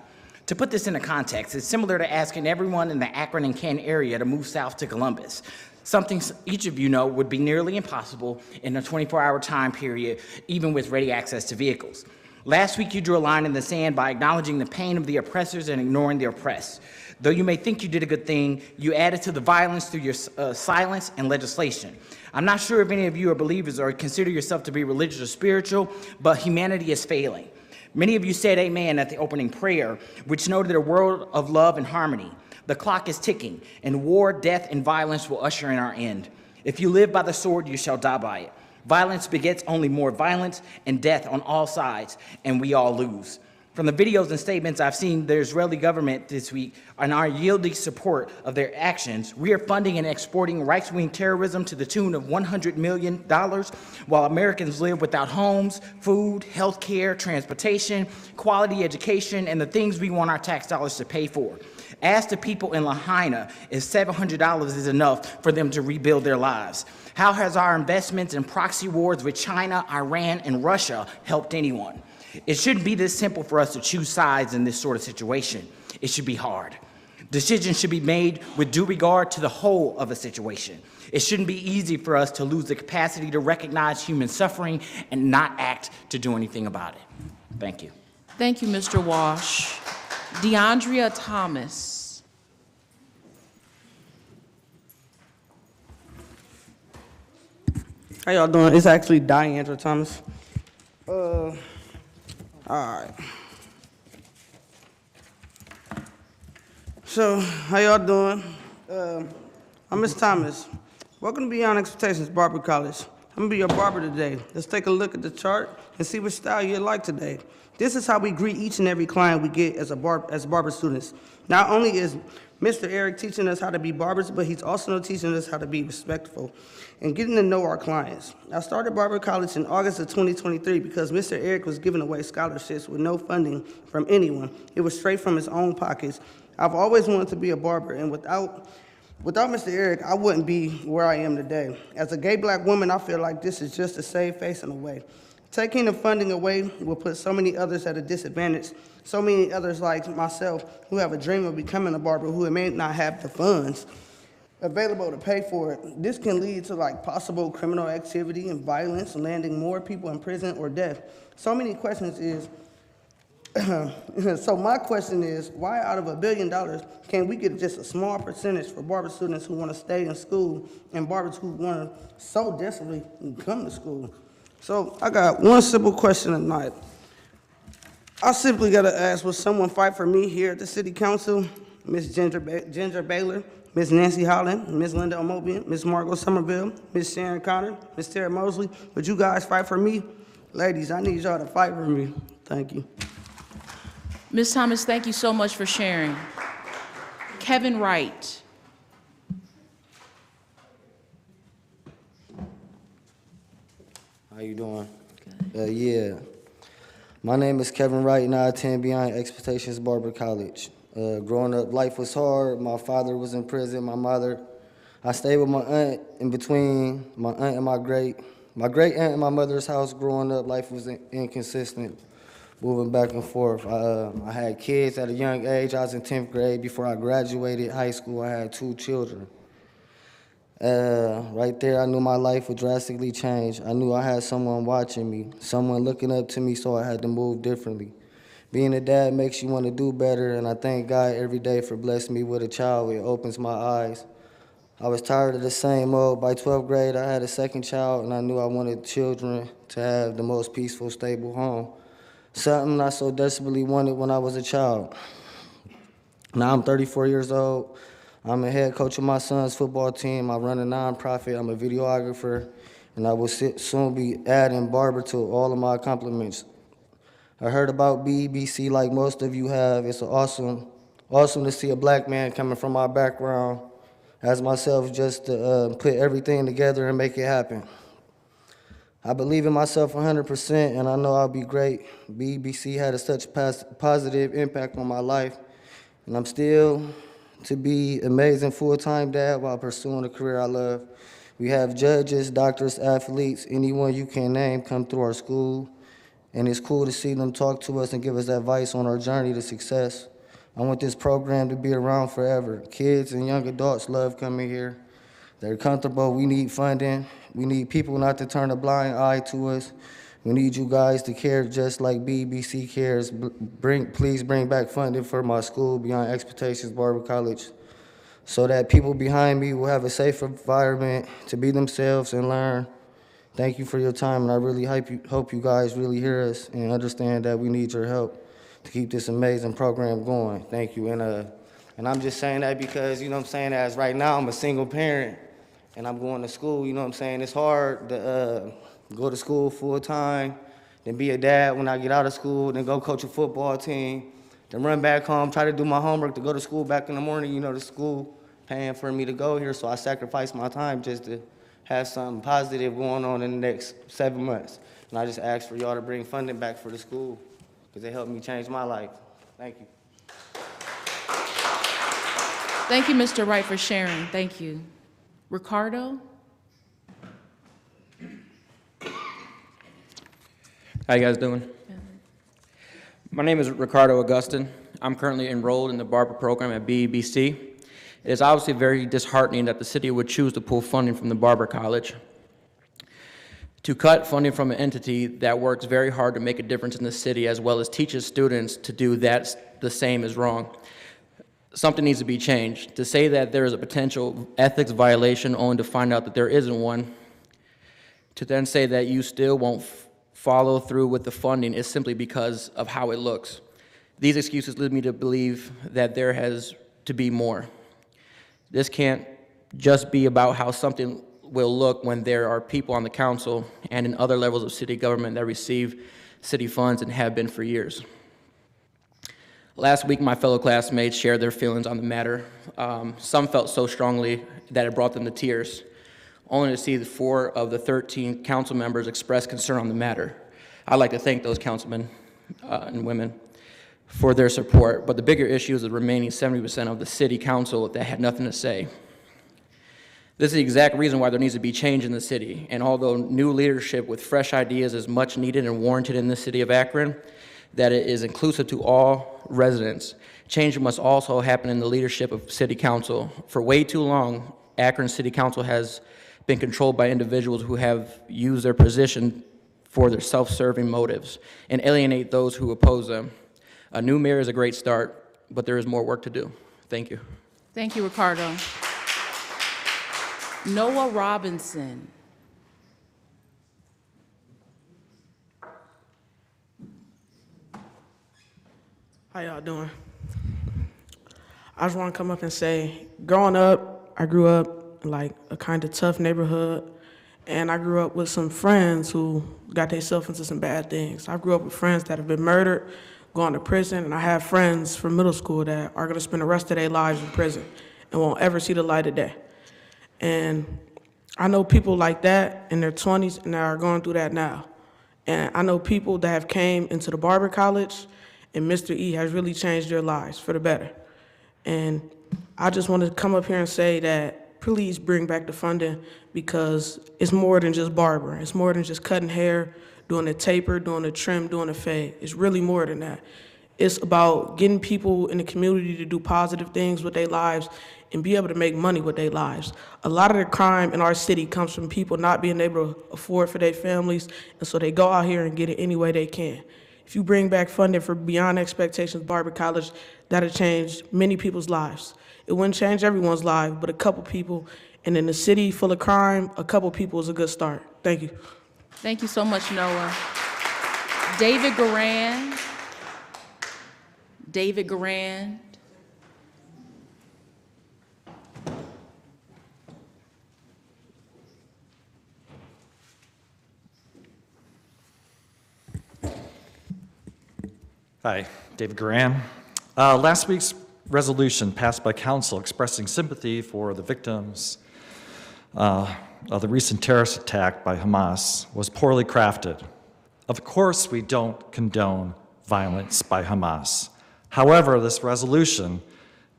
To put this into context, it's similar to asking everyone in the Akron and Canton area to move south to Columbus. Something each of you know would be nearly impossible in a 24-hour time period, even with ready access to vehicles. Last week, you drew a line in the sand by acknowledging the pain of the oppressors and ignoring the oppressed. Though you may think you did a good thing, you added to the violence through your silence and legislation. I'm not sure if any of you are believers or consider yourself to be religious or spiritual, but humanity is failing. Many of you said amen at the opening prayer, which noted a world of love and harmony. The clock is ticking, and war, death, and violence will usher in our end. If you live by the sword, you shall die by it. Violence begets only more violence and death on all sides, and we all lose. From the videos and statements I've seen the Israeli government this week and our yielding support of their actions, we are funding and exporting right-wing terrorism to the tune of $100 million, while Americans live without homes, food, health care, transportation, quality education, and the things we want our tax dollars to pay for. Ask the people in Lahaina if $700 is enough for them to rebuild their lives. How has our investments in proxy wars with China, Iran, and Russia helped anyone? It shouldn't be this simple for us to choose sides in this sort of situation. It should be hard. Decisions should be made with due regard to the whole of a situation. It shouldn't be easy for us to lose the capacity to recognize human suffering and not act to do anything about it. Thank you. Thank you, Mr. Wash. DeAndrea Thomas. How y'all doing? It's actually Diandra Thomas. All right. So, how y'all doing? I'm Miss Thomas. Welcome to Beyond Expectations Barber College. I'm gonna be your barber today. Let's take a look at the chart and see which style you like today. This is how we greet each and every client we get as barber students. Not only is Mr. Eric teaching us how to be barbers, but he's also teaching us how to be respectful and getting to know our clients. I started Barber College in August of 2023 because Mr. Eric was giving away scholarships with no funding from anyone. It was straight from his own pockets. I've always wanted to be a barber, and without Mr. Eric, I wouldn't be where I am today. As a gay black woman, I feel like this is just to save face in a way. Taking the funding away will put so many others at a disadvantage, so many others like myself who have a dream of becoming a barber who may not have the funds available to pay for it. This can lead to possible criminal activity and violence, landing more people in prison or death. So many questions is, so my question is, why out of $1 billion can we get just a small percentage for barber students who want to stay in school and barbers who want to so desperately come to school? So I got one simple question tonight. I simply got to ask, will someone fight for me here at the City Council? Ms. Ginger Baylor, Ms. Nancy Holland, Ms. Linda Omobian, Ms. Margot Somerville, Ms. Sharon Connor, Ms. Tara Mosley, would you guys fight for me? Ladies, I need y'all to fight for me. Thank you. Ms. Thomas, thank you so much for sharing. Kevin Wright. How you doing? Yeah. My name is Kevin Wright, and I attend Beyond Expectations Barber College. Growing up, life was hard. My father was in prison. My mother, I stayed with my aunt in between my aunt and my great aunt and my mother's house. Growing up, life was inconsistent, moving back and forth. I had kids at a young age. I was in 10th grade. Before I graduated high school, I had 2 children. Right there, I knew my life would drastically change. I knew I had someone watching me, someone looking up to me, so I had to move differently. Being a dad makes you want to do better, and I thank God every day for blessing me with a child. It opens my eyes. I was tired of the same old. By 12th grade, I had a second child, and I knew I wanted children to have the most peaceful, stable home. Something I so desperately wanted when I was a child. Now I'm 34 years old. I'm a head coach of my son's football team. I run a nonprofit. I'm a videographer, and I will soon be adding barber to all of my accomplishments. I heard about BEBC like most of you have. It's awesome to see a black man coming from my background as myself just to put everything together and make it happen. I believe in myself 100%, and I know I'll be great. BEBC had such positive impact on my life, and I'm still to be amazing full-time dad while pursuing a career I love. We have judges, doctors, athletes, anyone you can name come through our school, and it's cool to see them talk to us and give us advice on our journey to success. I want this program to be around forever. Kids and young adults love coming here. They're comfortable. We need funding. We need people not to turn a blind eye to us. We need you guys to care just like BEBC cares. Please bring back funding for my school, Beyond Expectations Barber College, so that people behind me will have a safe environment to be themselves and learn. Thank you for your time, and I really hope you guys really hear us and understand that we need your help to keep this amazing program going. Thank you. And I'm just saying that because, you know what I'm saying, as right now I'm a single parent and I'm going to school, you know what I'm saying, it's hard to go to school full time, then be a dad when I get out of school, then go coach a football team, then run back home, try to do my homework to go to school back in the morning, you know, the school paying for me to go here, so I sacrifice my time just to have something positive going on in the next 7 months. And I just ask for y'all to bring funding back for the school because they helped me change my life. Thank you. Thank you, Mr. Wright, for sharing. Thank you. Ricardo? How you guys doing? My name is Ricardo Augustin. I'm currently enrolled in the barber program at BEBC. It is obviously very disheartening that the city would choose to pull funding from the Barber College. To cut funding from an entity that works very hard to make a difference in the city as well as teaches students to do that the same is wrong. Something needs to be changed. To say that there is a potential ethics violation only to find out that there isn't one, to then say that you still won't follow through with the funding is simply because of how it looks. These excuses lead me to believe that there has to be more. This can't just be about how something will look when there are people on the council and in other levels of city government that receive city funds and have been for years. Last week, my fellow classmates shared their feelings on the matter. Some felt so strongly that it brought them to tears, only to see the 4 of the 13 council members express concern on the matter. I'd like to thank those councilmen and women for their support, but the bigger issue is the remaining 70% of the city council that had nothing to say. This is the exact reason why there needs to be change in the city, and although new leadership with fresh ideas is much needed and warranted in the city of Akron, that it is inclusive to all residents, change must also happen in the leadership of city council. For way too long, Akron City Council has been controlled by individuals who have used their position for their self-serving motives and alienate those who oppose them. A new mayor is a great start, but there is more work to do. Thank you. Thank you, Ricardo. Noah Robinson. How y'all doing? I just want to come up and say, growing up, I grew up in like a kind of tough neighborhood, and I grew up with some friends who got themselves into some bad things. I grew up with friends that have been murdered, gone to prison, and I have friends from middle school that are going to spend the rest of their lives in prison and won't ever see the light of day. And I know people like that in their 20s and that are going through that now. And I know people that have came into the Barber College, and Mr. E has really changed their lives for the better. And I just want to come up here and say that please bring back the funding, because it's more than just barbering. It's more than just cutting hair, doing a taper, doing a trim, doing a fade. It's really more than that. It's about getting people in the community to do positive things with their lives and be able to make money with their lives. A lot of the crime in our city comes from people not being able to afford for their families, and so they go out here and get it any way they can. If you bring back funding for Beyond Expectations Barber College, that'll change many people's lives. It wouldn't change everyone's life, but a couple people. And in a city full of crime, a couple people is a good start. Thank you. Thank you so much, Noah. David Garand. David Garand. Hi, David Garan. Last week's resolution passed by council expressing sympathy for the victims of the recent terrorist attack by Hamas was poorly crafted. Of course, we don't condone violence by Hamas. However, this resolution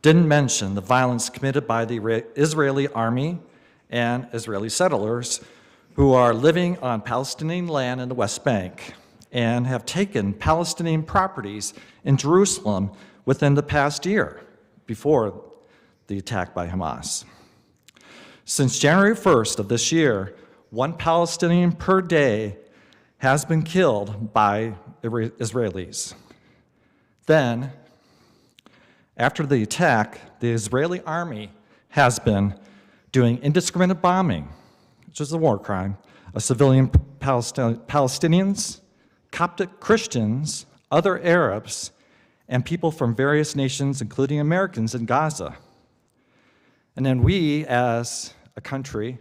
didn't mention the violence committed by the Israeli army and Israeli settlers who are living on Palestinian land in the West Bank and have taken Palestinian properties in Jerusalem within the past year before the attack by Hamas. Since January 1st of this year, 1 Palestinian per day has been killed by Israelis. Then, after the attack, the Israeli army has been doing indiscriminate bombing, which is a war crime, of civilian Palestinians, Coptic Christians, other Arabs, and people from various nations, including Americans in Gaza. And then we, as a country,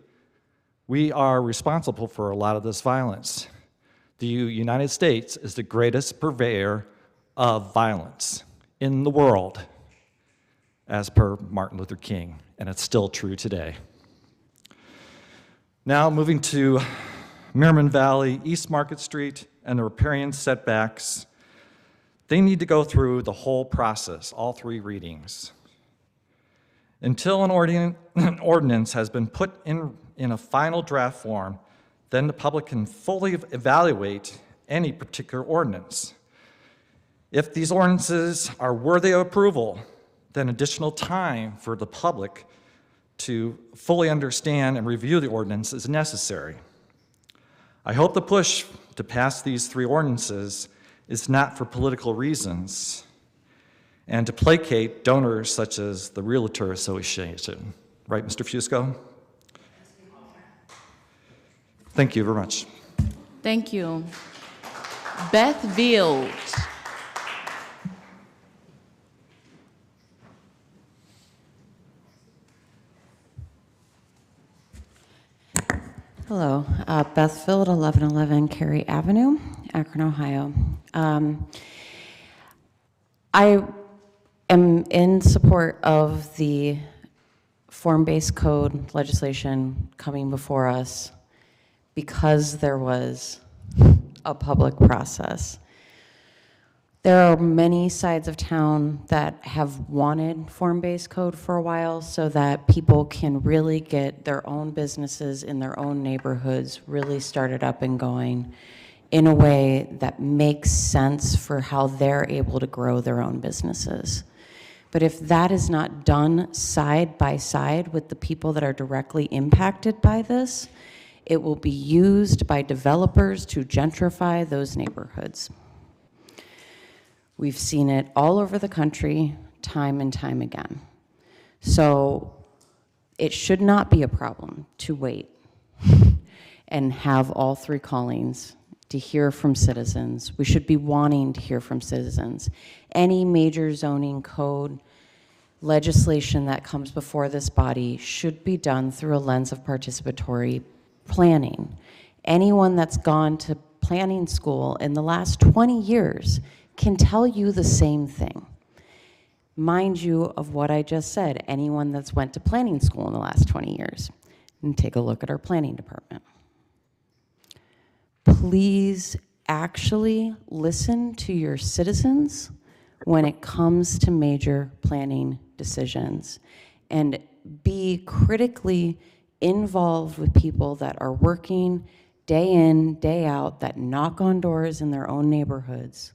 we are responsible for a lot of this violence. The United States is the greatest purveyor of violence in the world, as per Martin Luther King, and it's still true today. Now moving to Merriman Valley, East Market Street, and the riparian setbacks. They need to go through the whole process, all 3 readings. Until an ordinance has been put in a final draft form, then the public can fully evaluate any particular ordinance. If these ordinances are worthy of approval, then additional time for the public to fully understand and review the ordinance is necessary. I hope the push to pass these 3 ordinances is not for political reasons and to placate donors such as the Realtor Association. Right, Mr. Fusco? Thank you very much. Thank you. Beth Vield. Hello, Beth Field, 1111 Cary Avenue, Akron, Ohio. I am in support of the form-based code legislation coming before us because there was a public process. There are many sides of town that have wanted form-based code for a while so that people can really get their own businesses in their own neighborhoods really started up and going in a way that makes sense for how they're able to grow their own businesses. But if that is not done side by side with the people that are directly impacted by this, it will be used by developers to gentrify those neighborhoods. We've seen it all over the country, time and time again. So it should not be a problem to wait and have all three callings to hear from citizens. We should be wanting to hear from citizens. Any major zoning code legislation that comes before this body should be done through a lens of participatory planning. Anyone that's gone to planning school in the last 20 years can tell you the same thing. Mind you of what I just said, anyone that's went to planning school in the last 20 years, and take a look at our planning department. Please actually listen to your citizens when it comes to major planning decisions and be critically involved with people that are working day in, day out, that knock on doors in their own neighborhoods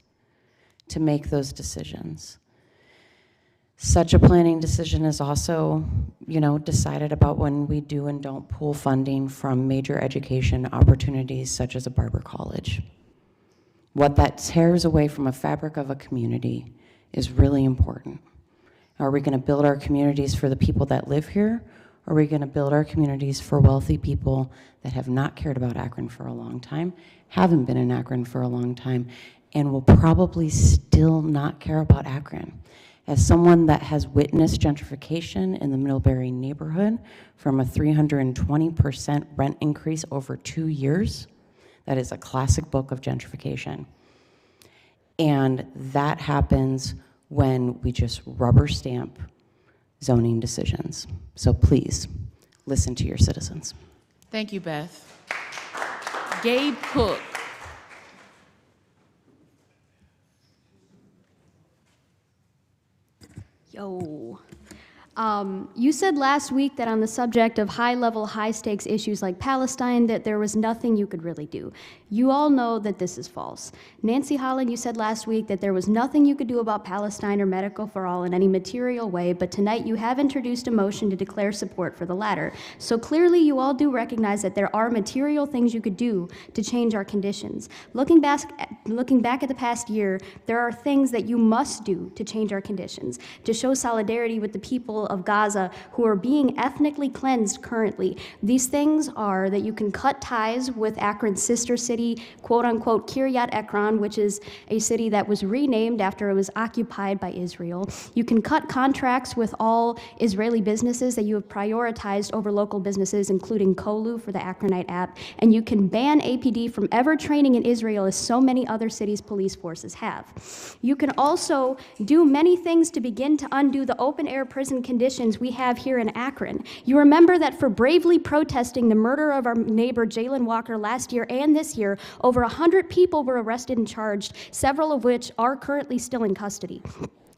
to make those decisions. Such a planning decision is also, decided about when we do and don't pool funding from major education opportunities such as a Barber College. What that tears away from a fabric of a community is really important. Are we going to build our communities for the people that live here? Or are we going to build our communities for wealthy people that have not cared about Akron for a long time, haven't been in Akron for a long time, and will probably still not care about Akron? As someone that has witnessed gentrification in the Middlebury neighborhood from a 320% rent increase over 2 years, that is a classic book of gentrification. And that happens when we just rubber stamp zoning decisions. So please, listen to your citizens. Thank you, Beth. Gabe Cook. Yo. You said last week that on the subject of high-level, high-stakes issues like Palestine, that there was nothing you could really do. You all know that this is false. Nancy Holland, you said last week that there was nothing you could do about Palestine or Medical for All in any material way, but tonight you have introduced a motion to declare support for the latter. So clearly you all do recognize that there are material things you could do to change our conditions. Looking back at the past year, there are things that you must do to change our conditions, to show solidarity with the people of Gaza who are being ethnically cleansed currently. These things are that you can cut ties with Akron's sister city, quote unquote, Kiryat Akron, which is a city that was renamed after it was occupied by Israel. You can cut contracts with all Israeli businesses that you have prioritized over local businesses, including Kolu for the Akronite app, and you can ban APD from ever training in Israel as so many other cities' police forces have. You can also do many things to begin to undo the open-air prison conditions we have here in Akron. You remember that for bravely protesting the murder of our neighbor Jalen Walker last year and this year, over 100 people were arrested and charged, several of which are currently still in custody.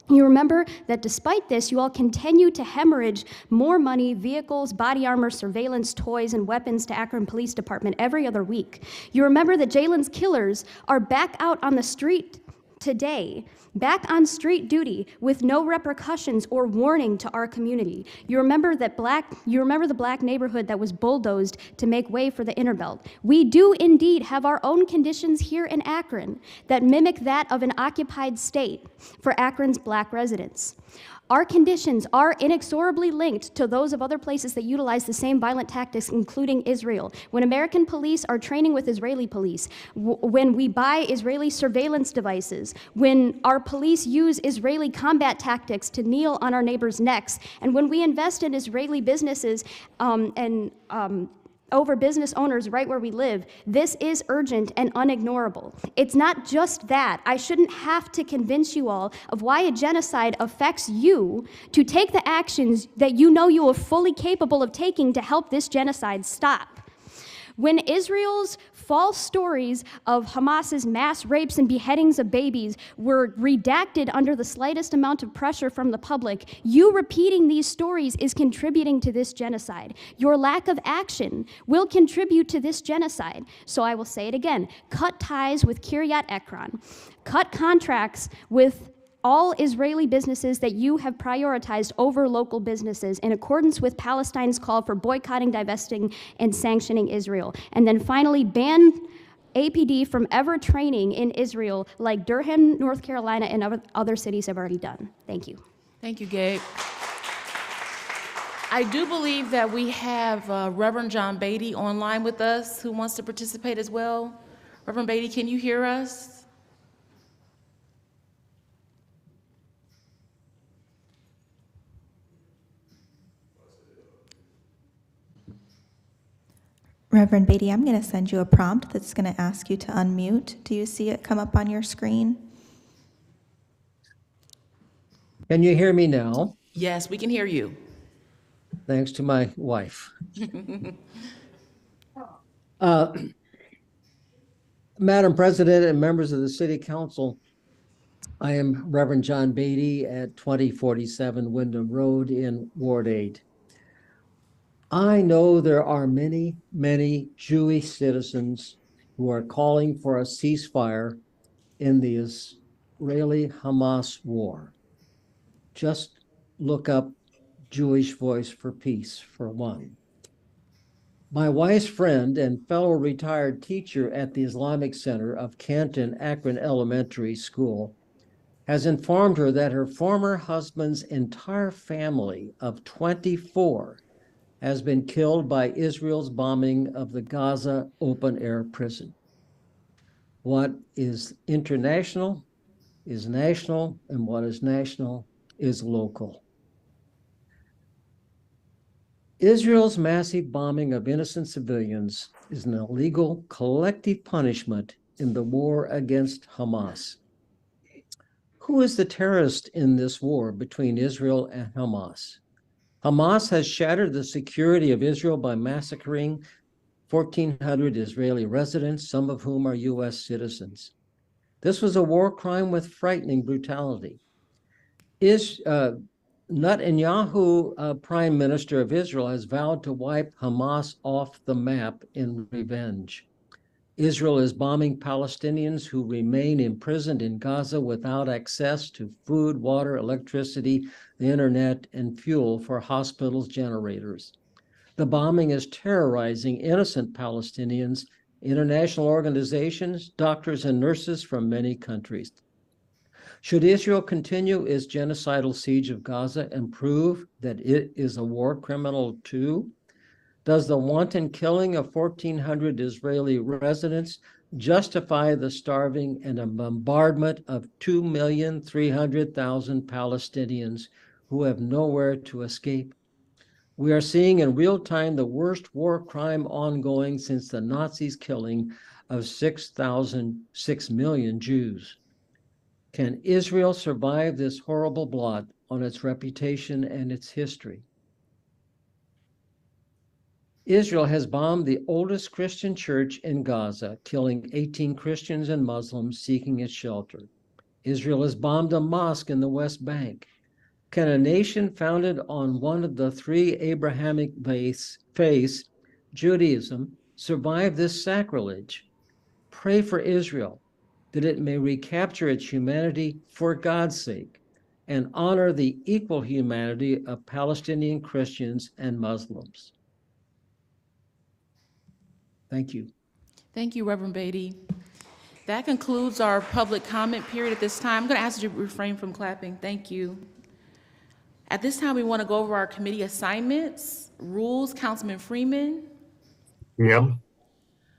You remember that despite this, you all continue to hemorrhage more money, vehicles, body armor, surveillance, toys, and weapons to Akron Police Department every other week. You remember that Jalen's killers are back out on the street today, back on street duty with no repercussions or warning to our community. You remember the black neighborhood that was bulldozed to make way for the inner belt. We do indeed have our own conditions here in Akron that mimic that of an occupied state for Akron's black residents. Our conditions are inexorably linked to those of other places that utilize the same violent tactics, including Israel. When American police are training with Israeli police, when we buy Israeli surveillance devices, when our police use Israeli combat tactics to kneel on our neighbors' necks, and when we invest in Israeli businesses over business owners right where we live. This is urgent and unignorable. It's not just that. I shouldn't have to convince you all of why a genocide affects you to take the actions that you know you are fully capable of taking to help this genocide stop. When Israel's false stories of Hamas's mass rapes and beheadings of babies were redacted under the slightest amount of pressure from the public, you repeating these stories is contributing to this genocide. Your lack of action will contribute to this genocide. So I will say it again, cut ties with Kiryat Akron, cut contracts with all Israeli businesses that you have prioritized over local businesses in accordance with Palestine's call for boycotting, divesting, and sanctioning Israel. And then finally, ban APD from ever training in Israel like Durham, North Carolina, and other cities have already done. Thank you. Thank you, Gabe. I do believe that we have Reverend John Beatty online with us who wants to participate as well. Reverend Beatty, can you hear us? Reverend Beatty, I'm going to send you a prompt that's going to ask you to unmute. Do you see it come up on your screen? Can you hear me now? Yes, we can hear you. Thanks to my wife. Madam President and members of the City Council, I am Reverend John Beatty at 2047 Wyndham Road in Ward 8. I know there are many, many Jewish citizens who are calling for a ceasefire in the Israeli-Hamas war. Just look up Jewish Voice for Peace for one. My wife's friend and fellow retired teacher at the Islamic Center of Canton Akron Elementary School has informed her that her former husband's entire family of 24 has been killed by Israel's bombing of the Gaza open-air prison. What is international is national, and what is national is local. Israel's massive bombing of innocent civilians is an illegal collective punishment in the war against Hamas. Who is the terrorist in this war between Israel and Hamas? Hamas has shattered the security of Israel by massacring 1,400 Israeli residents, some of whom are U.S. citizens. This was a war crime with frightening brutality. Netanyahu, Prime Minister of Israel, has vowed to wipe Hamas off the map in revenge. Israel is bombing Palestinians who remain imprisoned in Gaza without access to food, water, electricity, the internet, and fuel for hospitals' generators. The bombing is terrorizing innocent Palestinians, international organizations, doctors, and nurses from many countries. Should Israel continue its genocidal siege of Gaza and prove that it is a war criminal too? Does the wanton killing of 1,400 Israeli residents justify the starving and a bombardment of 2,300,000 Palestinians who have nowhere to escape? We are seeing in real time the worst war crime ongoing since the Nazis' killing of 6 million Jews. Can Israel survive this horrible blot on its reputation and its history? Israel has bombed the oldest Christian church in Gaza, killing 18 Christians and Muslims seeking its shelter. Israel has bombed a mosque in the West Bank. Can a nation founded on one of the three Abrahamic faiths, Judaism, survive this sacrilege? Pray for Israel, that it may recapture its humanity for God's sake and honor the equal humanity of Palestinian Christians and Muslims. Thank you. Thank you, Reverend Beatty. That concludes our public comment period at this time. I'm going to ask you to refrain from clapping. Thank you. At this time, we want to go over our committee assignments. Rules, Councilman Freeman. Yeah.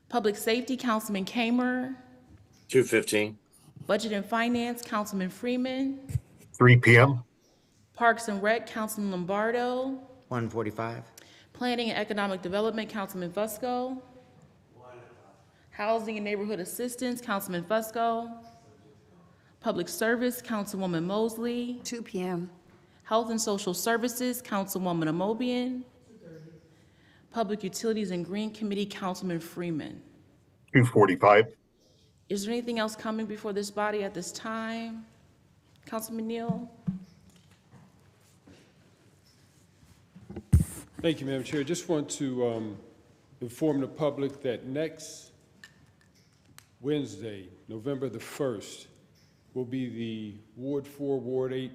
Public Safety, Councilman Kamer. 2:15. Budget and Finance, Councilman Freeman. 3 p.m. Parks and Rec, Councilman Lombardo. 1:45. Planning and Economic Development, Councilman Fusco. Housing and Neighborhood Assistance, Councilman Fusco. Public Service, Councilwoman Mosley. 2 p.m. Health and Social Services, Councilwoman Amobian. Public Utilities and Green Committee, Councilman Freeman. 2:45. Is there anything else coming before this body at this time? Councilman Neal? Thank you, Madam Chair. Just want to inform the public that next Wednesday, November the 1st, will be the Ward 4, Ward 8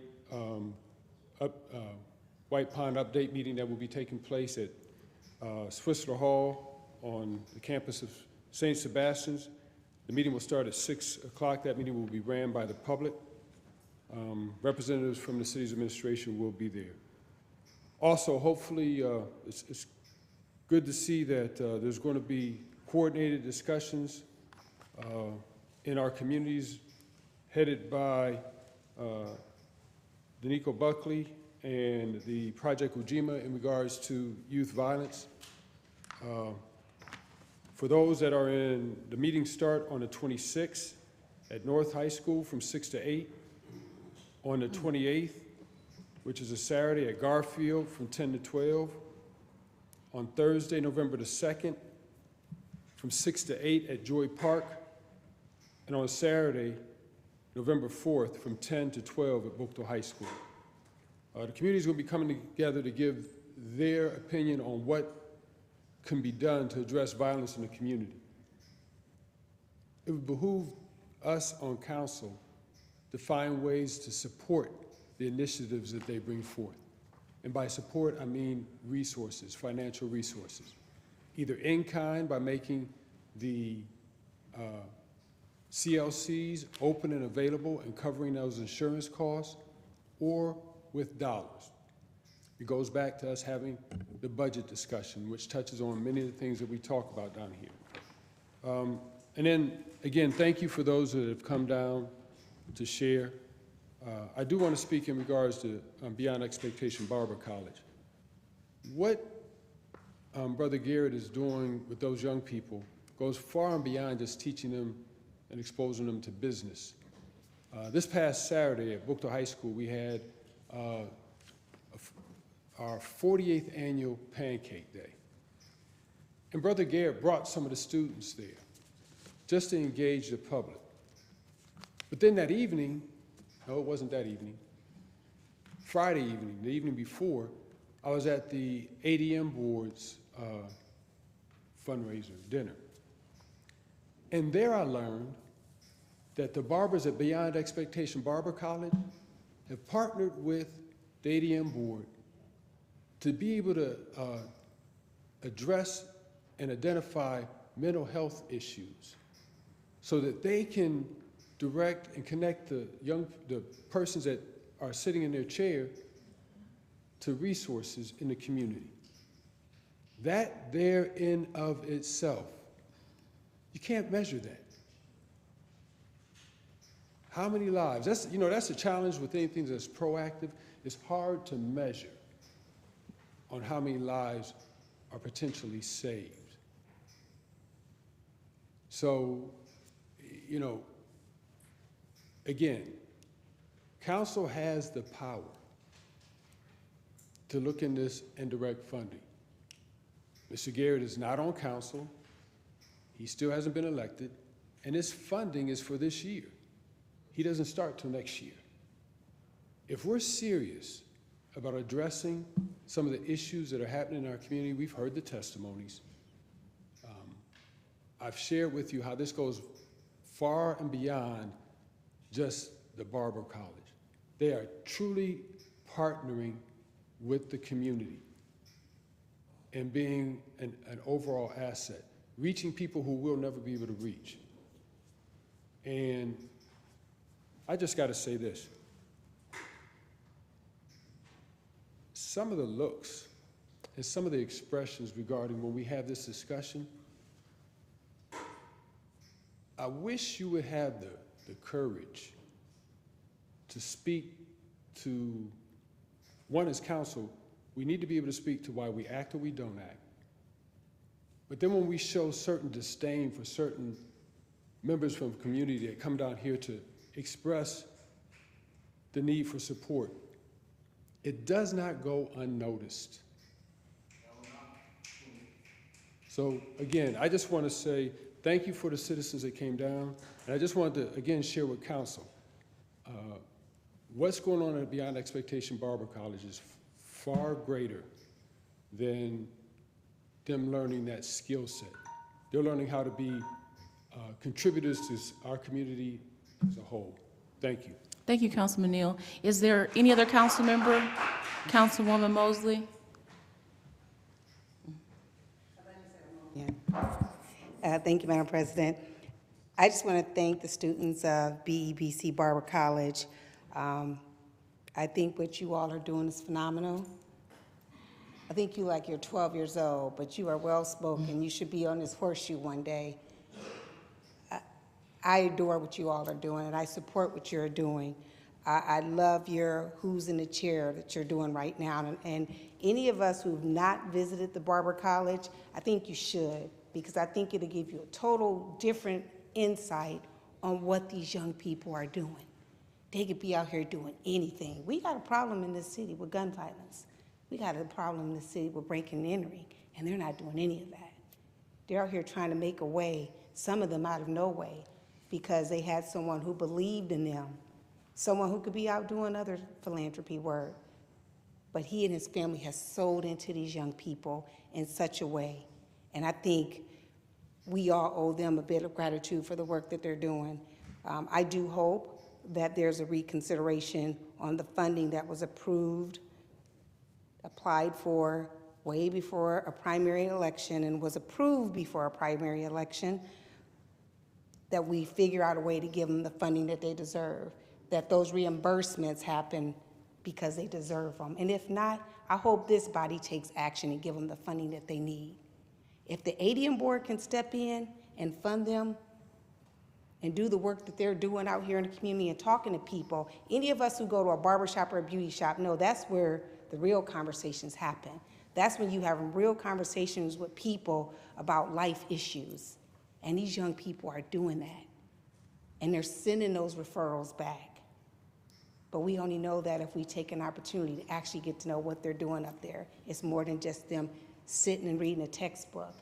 White Pond update meeting that will be taking place at Swissler Hall on the campus of St. Sebastian's. The meeting will start at 6 o'clock. That meeting will be ran by the public. Representatives from the city's administration will be there. Also, hopefully, it's good to see that there's going to be coordinated discussions in our communities headed by Danico Buckley and the Project Ujima in regards to youth violence. For those that are in, the meetings start on the 26th at North High School from 6 to 8. On the 28th, which is a Saturday, at Garfield from 10 to 12. On Thursday, November the 2nd, from 6 to 8 at Joy Park. And on Saturday, November 4th, from 10 to 12 at Bukto High School. The community is going to be coming together to give their opinion on what can be done to address violence in the community. It would behoove us on council to find ways to support the initiatives that they bring forth. And by support, I mean resources, financial resources, either in kind by making the CLCs open and available and covering those insurance costs, or with dollars. It goes back to us having the budget discussion, which touches on many of the things that we talk about down here. And then, again, thank you for those that have come down to share. I do want to speak in regards to Beyond Expectation Barber College. What Brother Garrett is doing with those young people goes far and beyond just teaching them and exposing them to business. This past Saturday at Bukto High School, we had our 48th annual Pancake Day. And Brother Garrett brought some of the students there just to engage the public. But then that evening, no, it wasn't that evening, Friday evening, the evening before, I was at the ADM Board's fundraiser dinner. And there I learned that the barbers at Beyond Expectation Barber College have partnered with the ADM Board to be able to address and identify mental health issues so that they can direct and connect the persons that are sitting in their chair to resources in the community. That there in of itself, you can't measure that. How many lives? That's, you know, that's a challenge with anything that's proactive. It's hard to measure on how many lives are potentially saved. So, you know, again, council has the power to look in this and direct funding. Mr. Garrett is not on council. He still hasn't been elected, and this funding is for this year. He doesn't start till next year. If we're serious about addressing some of the issues that are happening in our community, we've heard the testimonies. I've shared with you how this goes far and beyond just the Barber College. They are truly partnering with the community and being an overall asset, reaching people who will never be able to reach. And I just got to say this. Some of the looks and some of the expressions regarding when we have this discussion, I wish you would have the courage to speak to, one, as council We need to be able to speak to why we act or we don't act. But then when we show certain disdain for certain members from the community that come down here to express the need for support, it does not go unnoticed. So again, I just want to say thank you for the citizens that came down, and I just wanted to again share with council, what's going on at Beyond Expectation Barber College is far greater than them learning that skill set. They're learning how to be contributors to our community as a whole. Thank you. Thank you, Councilman Neal. Is there any other council member? Councilwoman Mosley? Thank you, Madam President. I just want to thank the students of BEBC Barber College. I think what you all are doing is phenomenal. I think you're 12 years old, but you are well-spoken. You should be on this horseshoe one day. I adore what you all are doing, and I support what you're doing. I love your who's in the chair that you're doing right now. And any of us who've not visited the Barber College, I think you should, because I think it'll give you a total different insight on what these young people are doing. They could be out here doing anything. We got a problem in this city with gun violence. We got a problem in the city with breaking and entering, and they're not doing any of that. They're out here trying to make a way, some of them out of no way, because they had someone who believed in them, someone who could be out doing other philanthropy work. But he and his family has sold into these young people in such a way. And I think we all owe them a bit of gratitude for the work that they're doing. I do hope that there's a reconsideration on the funding that was approved, applied for way before a primary election and was approved before a primary election, that we figure out a way to give them the funding that they deserve, that those reimbursements happen because they deserve them. And if not, I hope this body takes action and give them the funding that they need. If the ADM board can step in and fund them and do the work that they're doing out here in the community and talking to people, any of us who go to a barbershop or a beauty shop know that's where the real conversations happen. That's when you have real conversations with people about life issues. And these young people are doing that. And they're sending those referrals back. But we only know that if we take an opportunity to actually get to know what they're doing up there. It's more than just them sitting and reading a textbook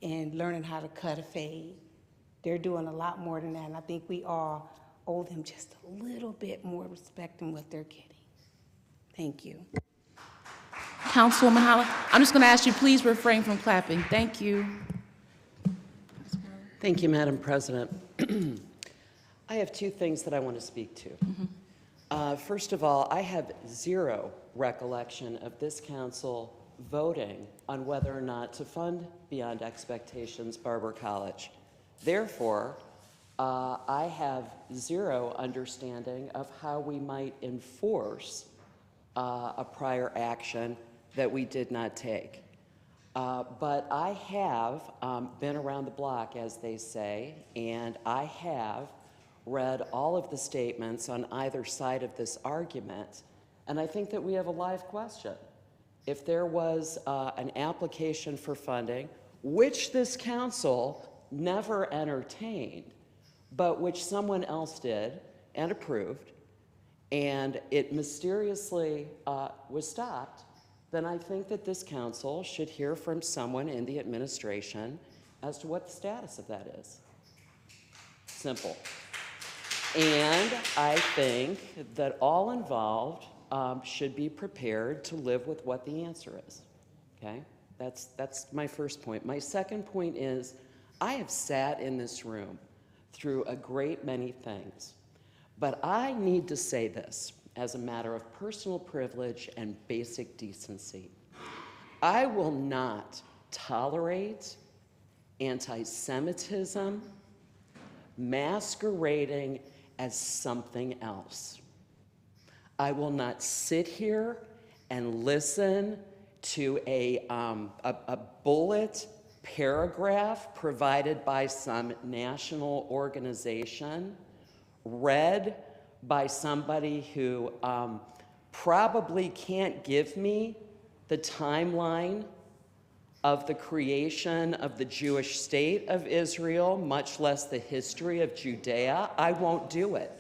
and learning how to cut a fade. They're doing a lot more than that, and I think we all owe them just a little bit more respect in what they're getting. Thank you. Councilwoman Holland, I'm just going to ask you, please refrain from clapping. Thank you. Thank you, Madam President. I have two things that I want to speak to. First of all, I have zero recollection of this council voting on whether or not to fund Beyond Expectations Barber College. Therefore, I have zero understanding of how we might enforce a prior action that we did not take. But I have been around the block, as they say, and I have read all of the statements on either side of this argument, and I think that we have a live question. If there was an application for funding, which this council never entertained, but which someone else did and approved, and it mysteriously was stopped, then I think that this council should hear from someone in the administration as to what the status of that is. Simple. And I think that all involved should be prepared to live with what the answer is, okay? That's my first point. My second point is, I have sat in this room through a great many things, but I need to say this as a matter of personal privilege and basic decency. I will not tolerate anti-Semitism masquerading as something else. I will not sit here and listen to a bullet paragraph provided by some national organization, read by somebody who probably can't give me the timeline of the creation of the Jewish state of Israel, much less the history of Judea, I won't do it.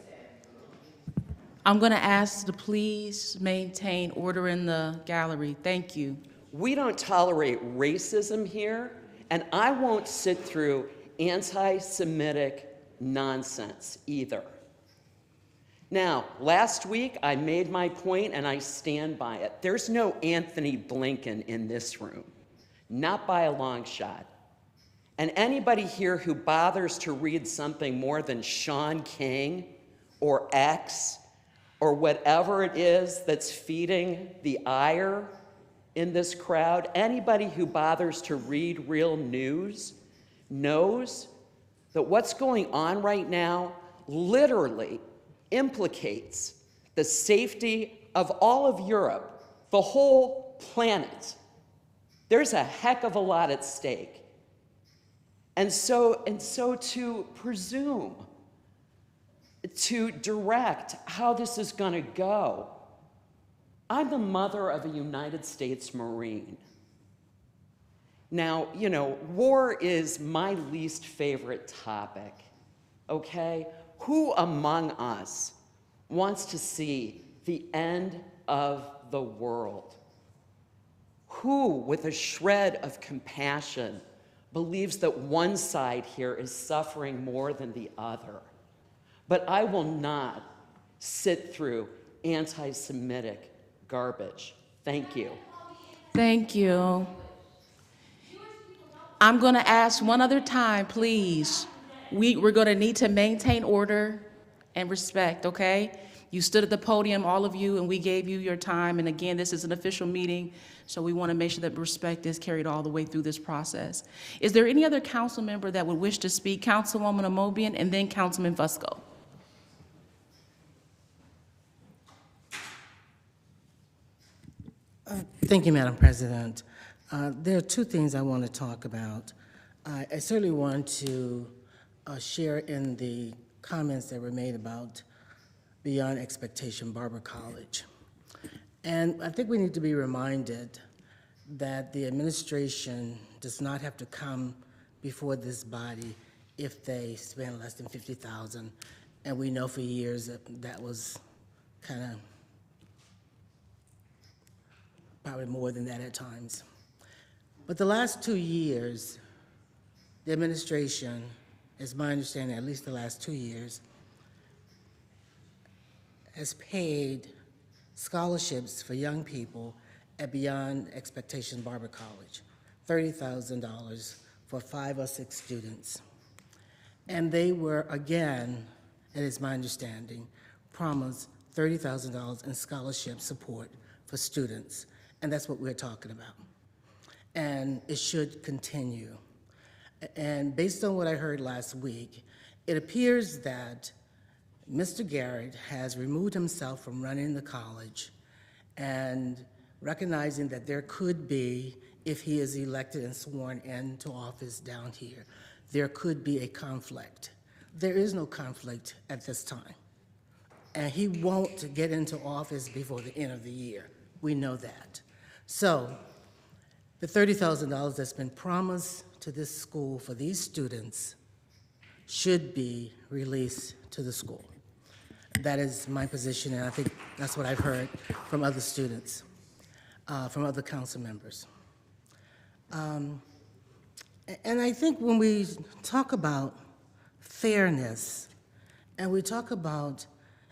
I'm going to ask to please maintain order in the gallery. Thank you. We don't tolerate racism here, and I won't sit through anti-Semitic nonsense either. Now, last week I made my point and I stand by it. There's no Anthony Blinken in this room, not by a long shot. And anybody here who bothers to read something more than Sean King or X or whatever it is that's feeding the ire in this crowd, anybody who bothers to read real news knows that what's going on right now literally implicates the safety of all of Europe, the whole planet. There's a heck of a lot at stake. And so to presume, to direct how this is going to go. I'm the mother of a United States Marine. Now, you know, war is my least favorite topic, okay? Who among us wants to see the end of the world? Who, with a shred of compassion, believes that one side here is suffering more than the other? But I will not sit through anti-Semitic garbage. Thank you. Thank you. I'm going to ask one other time, please. We're going to need to maintain order and respect, okay? You stood at the podium, all of you, and we gave you your time. And again, this is an official meeting, so we want to make sure that respect is carried all the way through this process. Is there any other council member that would wish to speak? Councilwoman Amobian and then Councilman Fusco. Thank you, Madam President. There are two things I want to talk about. I certainly want to share in the comments that were made about Beyond Expectation Barber College. And I think we need to be reminded that the administration does not have to come before this body if they spend less than $50,000. And we know for years that was kind of probably more than that at times. But the last 2 years, the administration, as my understanding, at least the last 2 years, has paid scholarships for young people at Beyond Expectation Barber College, $30,000 for 5 or 6 students. And they were, again, it is my understanding, promised $30,000 in scholarship support for students. And that's what we're talking about. And it should continue. And based on what I heard last week, it appears that Mr. Garrett has removed himself from running the college and recognizing that there could be, if he is elected and sworn into office down here, there could be a conflict. There is no conflict at this time. And he won't get into office before the end of the year. We know that. So the $30,000 that's been promised to this school for these students should be released to the school. That is my position, and I think that's what I've heard from other students, from other council members. And I think when we talk about fairness, and we talk about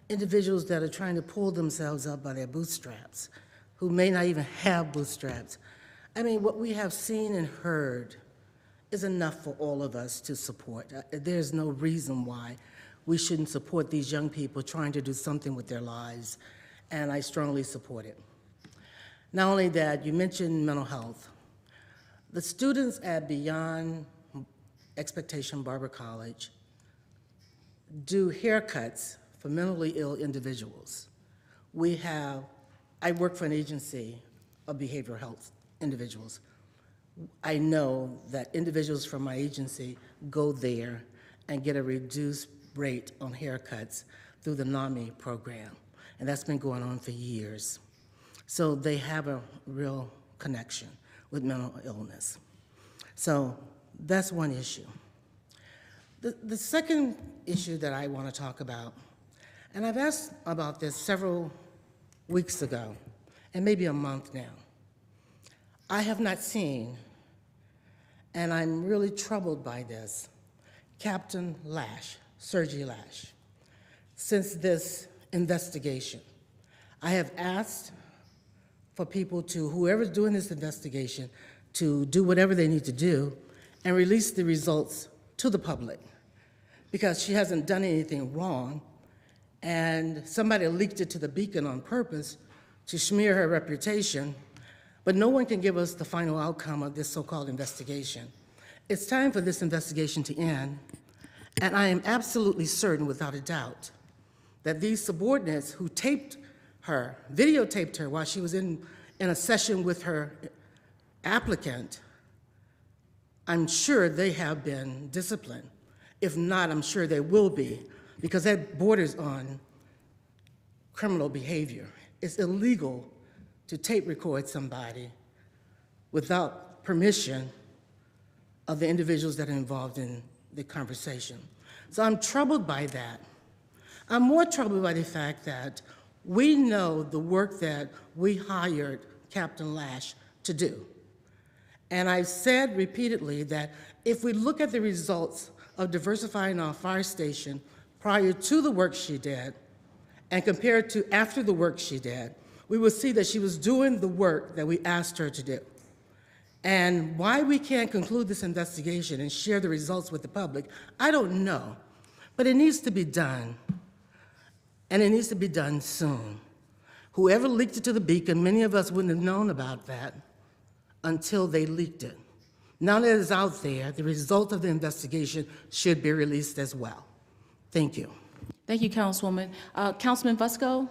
individuals that are trying to pull themselves up by their bootstraps, who may not even have bootstraps, I mean, what we have seen and heard is enough for all of us to support. There's no reason why we shouldn't support these young people trying to do something with their lives, and I strongly support it. Not only that, you mentioned mental health. The students at Beyond Expectation Barber College do haircuts for mentally ill individuals. I work for an agency of behavioral health individuals. I know that individuals from my agency go there and get a reduced rate on haircuts through the NAMI program. and that's been going on for years. So they have a real connection with mental illness. So that's one issue. The second issue that I want to talk about, and I've asked about this several weeks ago, and maybe a month now. I have not seen, and I'm really troubled by this, Captain Lash, Sergi Lash, since this investigation. I have asked for people to, whoever's doing this investigation, to do whatever they need to do and release the results to the public, because she hasn't done anything wrong, and somebody leaked it to the Beacon on purpose to smear her reputation, but no one can give us the final outcome of this so-called investigation. It's time for this investigation to end, and I am absolutely certain, without a doubt, that these subordinates who taped her, videotaped her while she was in a session with her applicant, I'm sure they have been disciplined. If not, I'm sure they will be, because that borders on criminal behavior. It's illegal to tape record somebody without permission of the individuals that are involved in the conversation. So I'm troubled by that. I'm more troubled by the fact that we know the work that we hired Captain Lash to do. And I've said repeatedly that if we look at the results of diversifying our fire station prior to the work she did and compare it to after the work she did, we will see that she was doing the work that we asked her to do. And why we can't conclude this investigation and share the results with the public, I don't know. But it needs to be done, and it needs to be done soon. Whoever leaked it to the Beacon, many of us wouldn't have known about that until they leaked it. Now that it's out there, the result of the investigation should be released as well. Thank you. Thank you, Councilwoman. Councilman Fusco?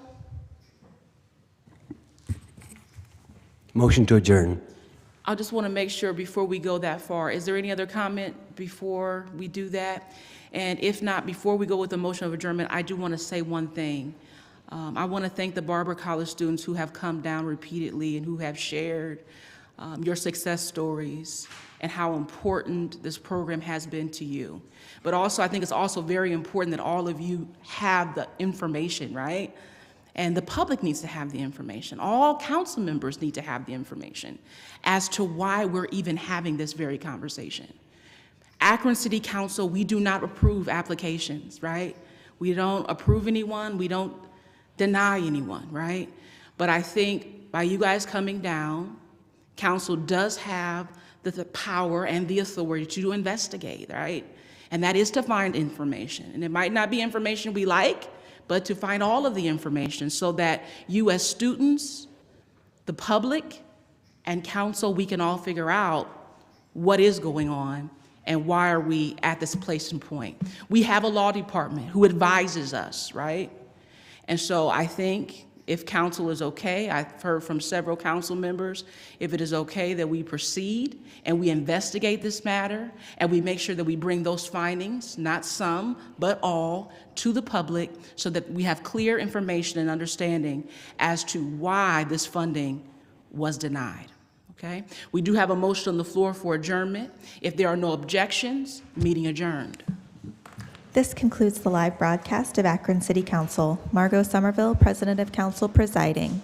Motion to adjourn. I just want to make sure before we go that far, is there any other comment before we do that? And if not, before we go with the motion of adjournment, I do want to say one thing. I want to thank the Barber College students who have come down repeatedly and who have shared your success stories and how important this program has been to you. But also, I think it's also very important that all of you have the information, right? And the public needs to have the information. All council members need to have the information as to why we're even having this very conversation. Akron City Council, we do not approve applications, right? We don't approve anyone, we don't deny anyone, right? But I think by you guys coming down, council does have the power and the authority to investigate, right? And that is to find information. And it might not be information we like, but to find all of the information so that you as students, the public, and council, we can all figure out what is going on and why are we at this place and point. We have a law department who advises us, right? And so I think if council is okay, I've heard from several council members, if it is okay that we proceed and we investigate this matter and we make sure that we bring those findings, not some, but all, to the public so that we have clear information and understanding as to why this funding was denied, okay? We do have a motion on the floor for adjournment. If there are no objections, meeting adjourned. This concludes the live broadcast of Akron City Council. Margot Somerville, President of Council, presiding.